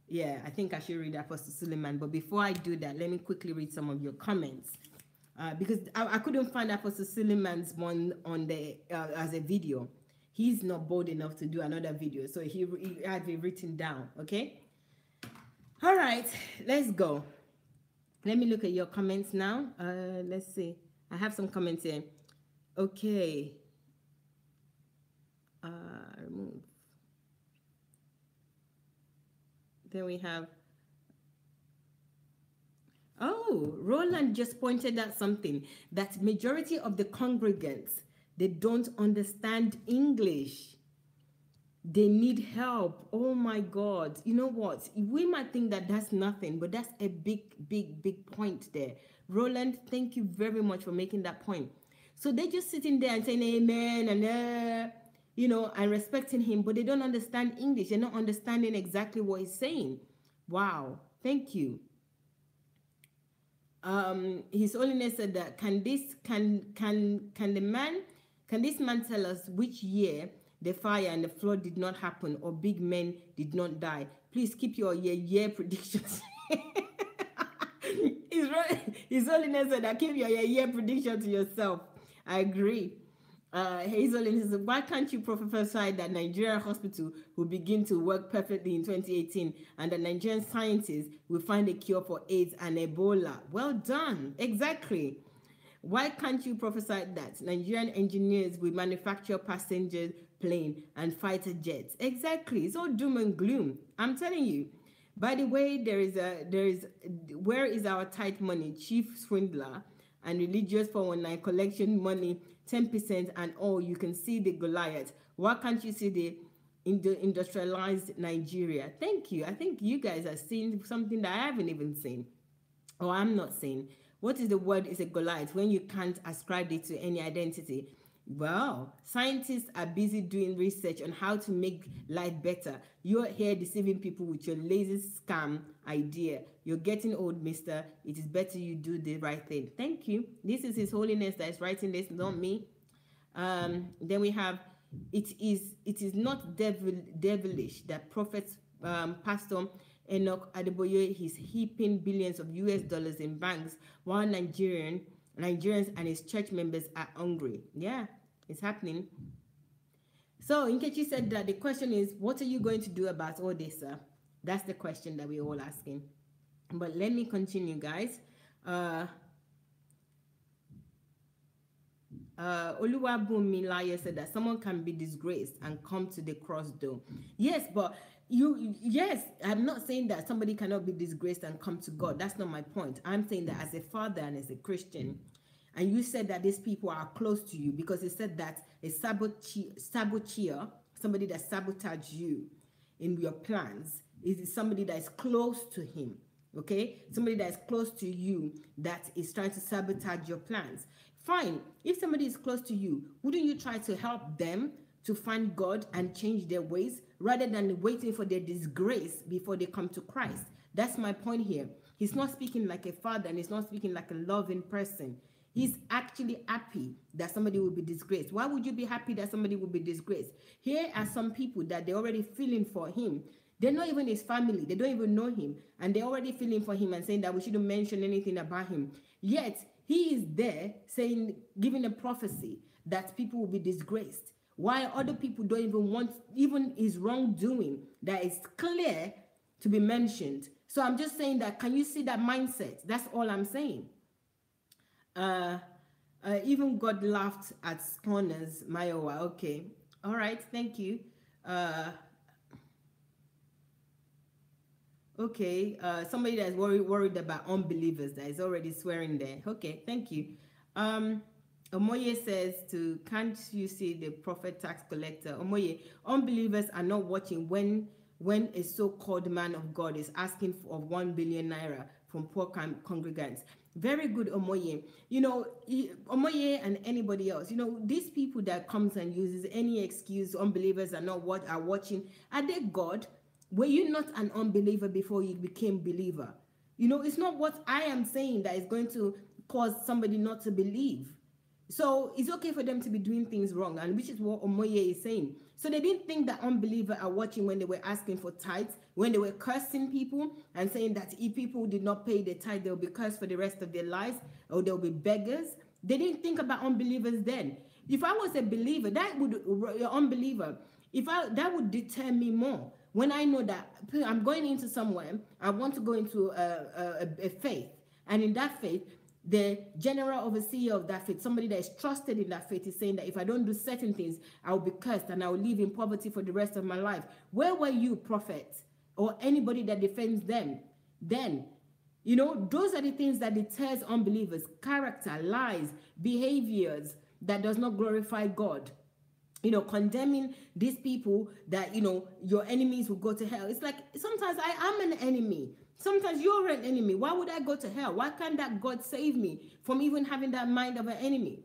Yeah, I think I should read Apostle Suleiman. But before I do that, let me quickly read some of your comments. Because I couldn't find Apostle Suleiman's one on the as a video. He's not bold enough to do another video, so he had it written down. Okay. All right, let's go. Let me look at your comments now. Let's see. I have some comments here. Okay. Remove. Then we have. Oh, Roland just pointed out something, that majority of the congregants, they don't understand English. They need help. Oh my God. You know what? We might think that that's nothing, but that's a big point there. Roland, thank you very much for making that point. So they're just sitting there and saying amen and and respecting him, but they don't understand English. They're not understanding exactly what he's saying. Wow. Thank you. His Holiness said that can this man tell us which year the fire and the flood did not happen or big men did not die? Please keep your year predictions. His Holiness said that keep your year prediction to yourself. I agree. His Holiness said, why can't you prophesy that Nigerian hospital will begin to work perfectly in 2018 and that Nigerian scientists will find a cure for AIDS and Ebola? Well done. Exactly. Why can't you prophesy that Nigerian engineers will manufacture passenger plane and fighter jets? Exactly. It's all doom and gloom. I'm telling you. By the way, where is our tight money? Chief swindler and religious 419 collection money, 10% and all. You can see the Goliath. Why can't you see the industrialized Nigeria? Thank you. I think you guys are seeing something that I haven't even seen, or I'm not seeing. What is the word is a Goliath when you can't ascribe it to any identity? Well, scientists are busy doing research on how to make life better. You're here deceiving people with your lazy scam idea. You're getting old, mister. It is better you do the right thing. Thank you. This is His Holiness that is writing this, not me. Then we have, it is not devilish that prophets, Pastor Enoch Adeboye is heaping billions of US dollars in banks while Nigerians and his church members are hungry. Yeah, it's happening. So Nkechi said that the question is, what are you going to do about all this, sir? That's the question that we're all asking. But let me continue, guys. Oluwabumi Laya said that someone can be disgraced and come to the cross door. Yes, but yes, I'm not saying that somebody cannot be disgraced and come to God. That's not my point. I'm saying that as a father and as a Christian, and you said that these people are close to you because it said that a saboteur, somebody that sabotages you in your plans, is somebody that is close to him. Okay, somebody that is close to you that is trying to sabotage your plans. Fine, if somebody is close to you, wouldn't you try to help them to find God and change their ways rather than waiting for their disgrace before they come to Christ? That's my point here. He's not speaking like a father and he's not speaking like a loving person. He's actually happy that somebody will be disgraced. Why would you be happy that somebody will be disgraced? Here are some people that they're already feeling for him. They're not even his family. They don't even know him. And they're already feeling for him and saying that we shouldn't mention anything about him. Yet, he is there saying, giving a prophecy that people will be disgraced. While other people don't even want even his wrongdoing that is clear to be mentioned. So I'm just saying that, can you see that mindset? That's all I'm saying. Even God laughed at scorners, Mayowa. Okay. All right. Thank you. Okay. Somebody that's worried about unbelievers that is already swearing there. Okay. Thank you. Omoye says can't you see the prophet tax collector? Omoye, unbelievers are not watching when a so-called man of God is asking for 1 billion naira from poor congregants. Very good, Omoye. You know, Omoye and anybody else, you know, these people that comes and uses any excuse, unbelievers are not are watching, are they God? Were you not an unbeliever before you became believer? You know, it's not what I am saying that is going to cause somebody not to believe. So it's okay for them to be doing things wrong, and which is what Omoye is saying. So they didn't think that unbelievers are watching when they were asking for tithes, when they were cursing people and saying that if people did not pay the tithe, they'll be cursed for the rest of their lives, or they'll be beggars. They didn't think about unbelievers then. If I was a believer, that would deter me more. When I know that I'm going into somewhere, I want to go into a faith, and in that faith, the general overseer of that faith, somebody that is trusted in that faith, is saying that if I don't do certain things, I will be cursed and I will live in poverty for the rest of my life. Where were you, prophet, or anybody that defends them? Then, you know, those are the things that deters unbelievers: character, lies, behaviors that does not glorify God. You know, condemning these people that, you know, your enemies will go to hell. It's like, sometimes I am an enemy. Sometimes you're an enemy. Why would I go to hell? Why can't that God save me from even having that mind of an enemy?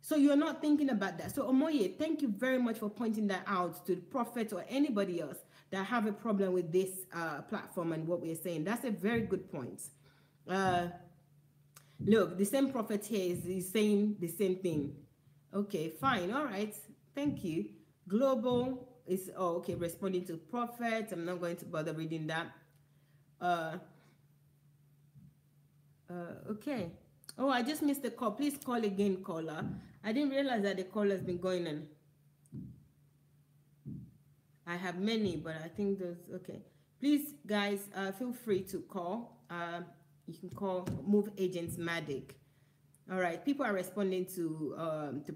So you're not thinking about that. So Omoye, thank you very much for pointing that out to the prophet or anybody else that have a problem with this platform and what we're saying. That's a very good point. Look, the same prophet here is saying the same thing. Okay, fine. All right. Thank you. Global is, okay, responding to prophet. I'm not going to bother reading that. Okay. Oh, I just missed the call. Please call again, caller. I didn't realize that the call has been going on. I have many, but I think those, okay. Please, guys, feel free to call. You can call Move Agents Matic. All right, people are responding to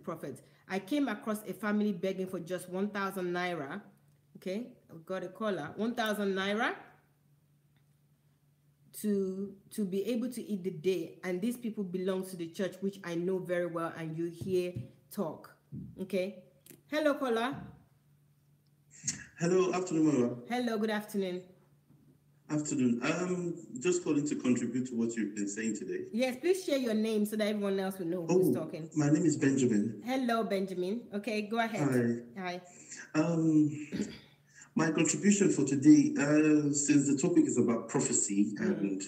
prophet. I came across a family begging for just 1,000 naira. Okay, I've got a caller. 1,000 naira to be able to eat the day, and these people belong to the church, which I know very well, and you hear talk. Okay, hello, caller. Hello, afternoon, Mama. Hello, good afternoon. Afternoon. Just calling to contribute to what you've been saying today. Yes, please share your name so that everyone else will know who's talking. My name is Benjamin. Hello, Benjamin. Okay, go ahead. Hi. My contribution for today, since the topic is about prophecy, and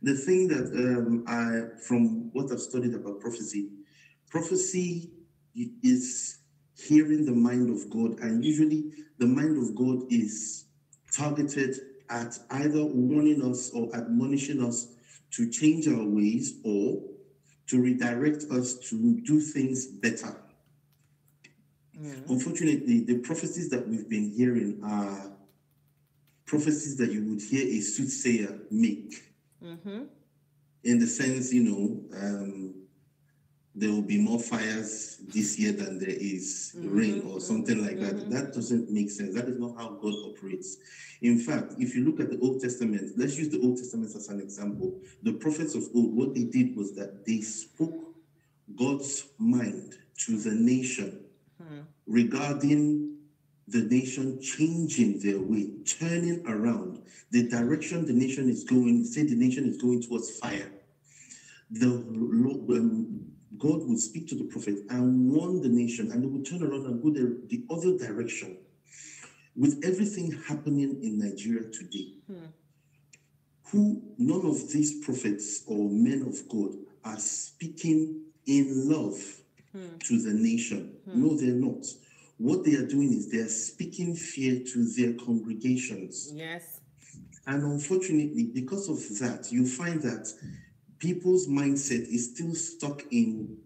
the thing that from what I've studied about prophecy is hearing the mind of God, and usually the mind of God is targeted at either warning us or admonishing us to change our ways or to redirect us to do things better. Unfortunately, the prophecies that we've been hearing are prophecies that you would hear a soothsayer make. In the sense, there will be more fires this year than there is rain or something like that. That doesn't make sense. That is not how God operates. In fact, if you look at the Old Testament, let's use the Old Testament as an example. The prophets of old, what they did was that they spoke God's mind to the nation regarding the nation changing their way, turning around. The direction the nation is going, say the nation is going towards fire. God would speak to the prophet and warn the nation, and they would turn around and go the other direction. With everything happening in Nigeria today, none of these prophets or men of God are speaking in love to the nation. No, they're not. What they are doing is they are speaking fear to their congregations. Yes. And unfortunately, because of that, you find that people's mindset is still stuck in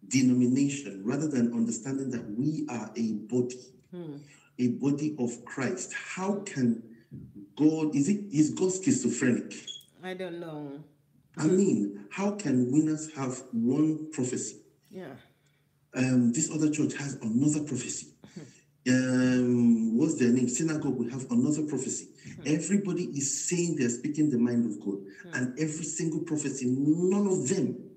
denomination rather than understanding that we are a body of Christ. How can God, is God schizophrenic? I don't know. I mean, how can winners have one prophecy? Yeah. This other church has another prophecy. What's their name? Synagogue will have another prophecy. Everybody is saying they're speaking the mind of God, and every single prophecy, none of them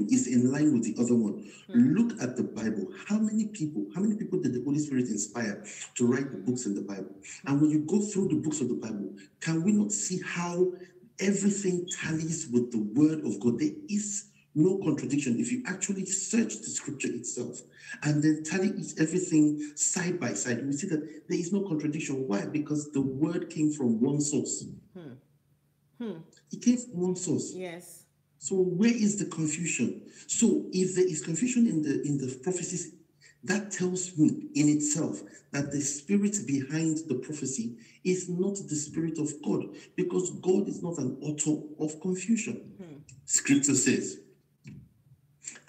is in line with the other one. Look at the Bible. How many people did the Holy Spirit inspire to write the books in the Bible? And when you go through the books of the Bible, can we not see how everything tallies with the word of God? There is no contradiction. If you actually search the scripture itself and then tally everything side by side, you see that there is no contradiction. Why? Because the word came from one source. It came from one source. Yes. So where is the confusion? So if there is confusion in the prophecies, that tells me in itself that the spirit behind the prophecy is not the spirit of God, because God is not an author of confusion. Scripture says.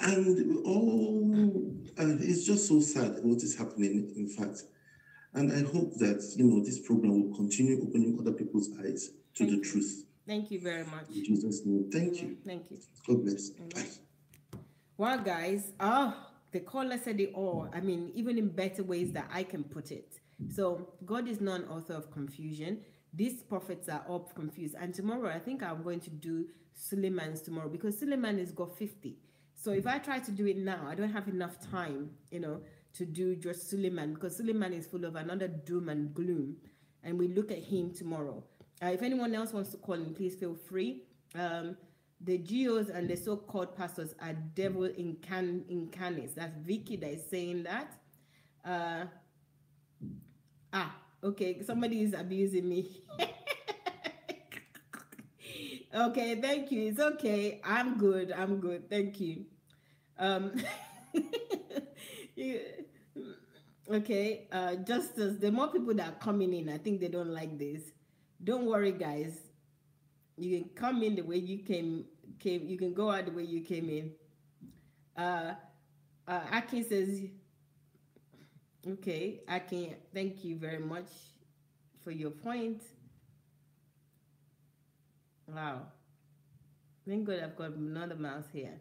And it's just so sad what is happening, in fact. And I hope that, this program will continue opening other people's eyes to the truth. Thank you very much. In Jesus' name. Thank you. Thank you. God bless. Bye. Well, guys, the caller said it all. I mean, even in better ways that I can put it. So God is not an author of confusion. These prophets are all confused. And tomorrow, I think I'm going to do Suleiman's tomorrow, because Suleiman has got 50. So if I try to do it now, I don't have enough time, to do just Suleiman, because Suleiman is full of another doom and gloom. And we look at him tomorrow. If anyone else wants to call in, please feel free. The GOs and the so-called pastors are devil incarnates. That's Vicky that is saying that. Okay, somebody is abusing me. Okay, thank you. It's okay. I'm good. Thank you. Okay, Justice, the more people that are coming in, I think they don't like this. Don't worry, guys. You can come in the way you came. You can go out the way you came in. Akin says, okay, Akin, thank you very much for your point. Wow. Thank God I've got another mouse here.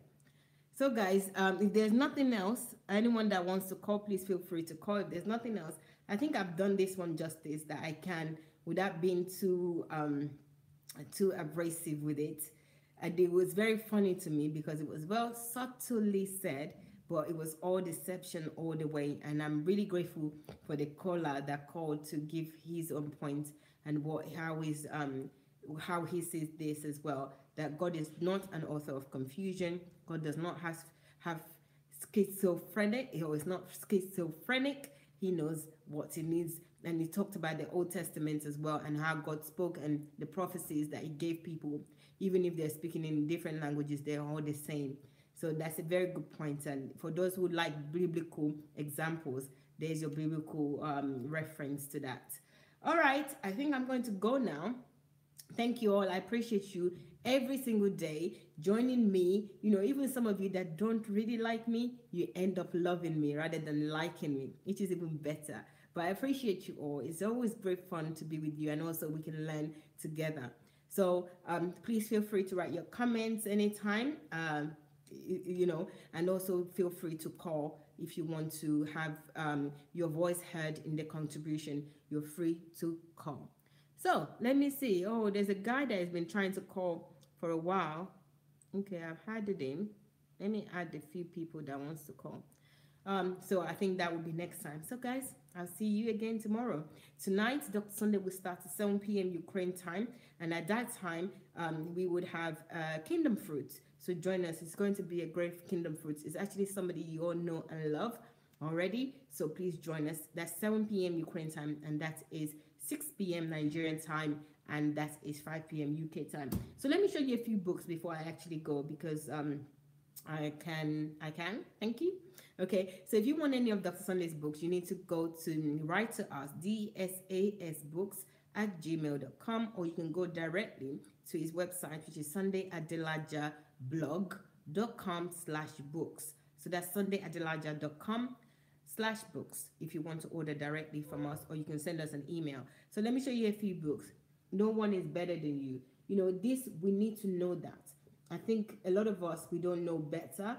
So guys, if there's nothing else, anyone that wants to call, please feel free to call. If there's nothing else, I think I've done this one justice that I can without being too abrasive with it. And it was very funny to me because it was well subtly said, but it was all deception all the way. And I'm really grateful for the caller that called to give his own point and how he sees this as well. That God is not an author of confusion. God does not have schizophrenic. He is not schizophrenic. He knows what he needs. And he talked about the Old Testament as well, and how God spoke and the prophecies that he gave people, even if they're speaking in different languages, they're all the same. So that's a very good point. And for those who like biblical examples, there's your biblical reference to that. All right, I think I'm going to go now. Thank you all. I appreciate you. every single day, joining me. Even some of you that don't really like me, you end up loving me rather than liking me, which is even better. But I appreciate you all. It's always great fun to be with you, and also we can learn together. So please feel free to write your comments anytime. And also feel free to call if you want to have your voice heard in the contribution. You're free to call. So let me see. Oh, there's a guy that has been trying to call for a while. Okay, I've added him. Let me add a few people that wants to call. So I think that will be next time. So guys, I'll see you again tomorrow. Tonight, Dr. Sunday will start at 7 p.m. Ukraine time, and at that time, we would have Kingdom Fruits. So join us. It's going to be a great Kingdom Fruits. It's actually somebody you all know and love already. So please join us. That's 7 p.m. Ukraine time, and that is 6 p.m. Nigerian time, and that is 5 p.m. UK time. So let me show you a few books before I actually go, because I can. Thank you. Okay, so if you want any of Dr. Sunday's books, you need to go to write to us, dsasbooks@gmail.com, or you can go directly to his website, which is sundayadelajablog.com/books. So that's sundayadelaja.com/books if you want to order directly from us, or you can send us an email. So let me show you a few books. No one is better than you. This, we need to know that. I think a lot of us, we don't know better.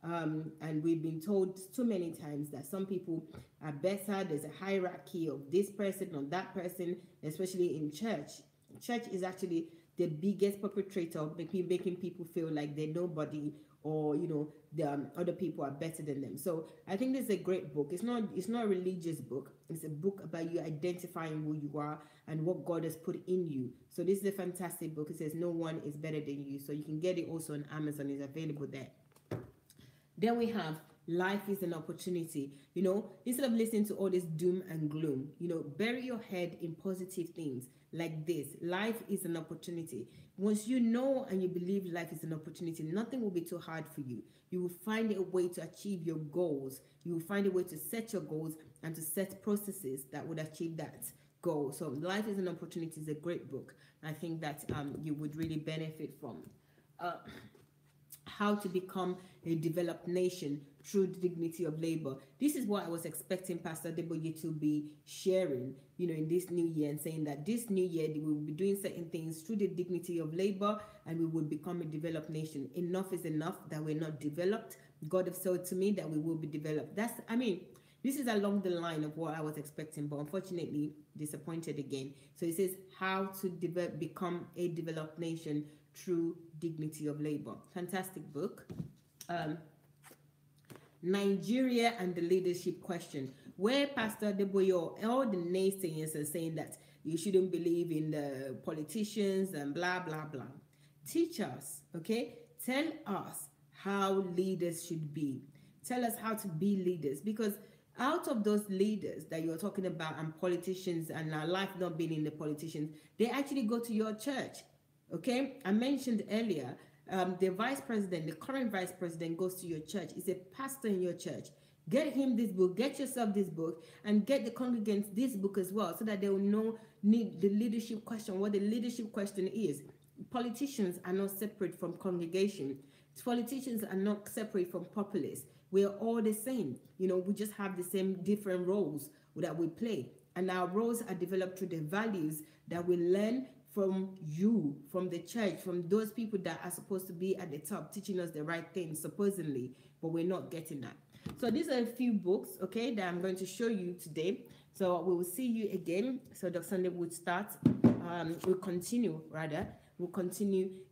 And we've been told too many times that some people are better. There's a hierarchy of this person or that person, especially in church. Church is actually the biggest perpetrator of making people feel like they're nobody, or the other people are better than them. So I think this is a great book. It's not a religious book. It's a book about you identifying who you are and what God has put in you. So this is a fantastic book. It says no one is better than you. So you can get it also on Amazon. It's available there. Then we have Life is an Opportunity. Instead of listening to all this doom and gloom, bury your head in positive things like this. Life is an opportunity. Once you know and you believe life is an opportunity, nothing will be too hard for you. You will find a way to achieve your goals. You will find a way to set your goals and to set processes that would achieve that goal. So Life is an Opportunity is a great book. I think that you would really benefit from. How to Become a Developed Nation Through the Dignity of Labor. This is what I was expecting Pastor Adeboye to be sharing, in this new year, and saying that this new year we will be doing certain things through the dignity of labor, and we will become a developed nation. Enough is enough that we're not developed. God has said to me that we will be developed. This is along the line of what I was expecting, but unfortunately disappointed again. So it says how to become a developed nation through dignity of labor. Fantastic book. Nigeria and the Leadership Question, where Pastor Adeboye, all the naysayers are saying that you shouldn't believe in the politicians and blah, blah, blah. Teach us, okay? Tell us how leaders should be. Tell us how to be leaders, because out of those leaders that you're talking about and politicians and our life not being in the politicians, they actually go to your church. Okay, I mentioned earlier, the vice president, the current vice president, goes to your church. Is a pastor in your church. Get him this book, get yourself this book, and get the congregants this book as well, so that they will know the leadership question, what the leadership question is. Politicians are not separate from congregation. Politicians are not separate from populists. We are all the same. We just have the same different roles that we play. And our roles are developed through the values that we learn from you, from the church, from those people that are supposed to be at the top, teaching us the right things, supposedly, but we're not getting that. So these are a few books, okay, that I'm going to show you today. So we will see you again. So Dr. Sunday would start, we'll continue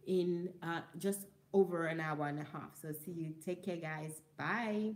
in just over an hour and a half. So see you. Take care, guys. Bye.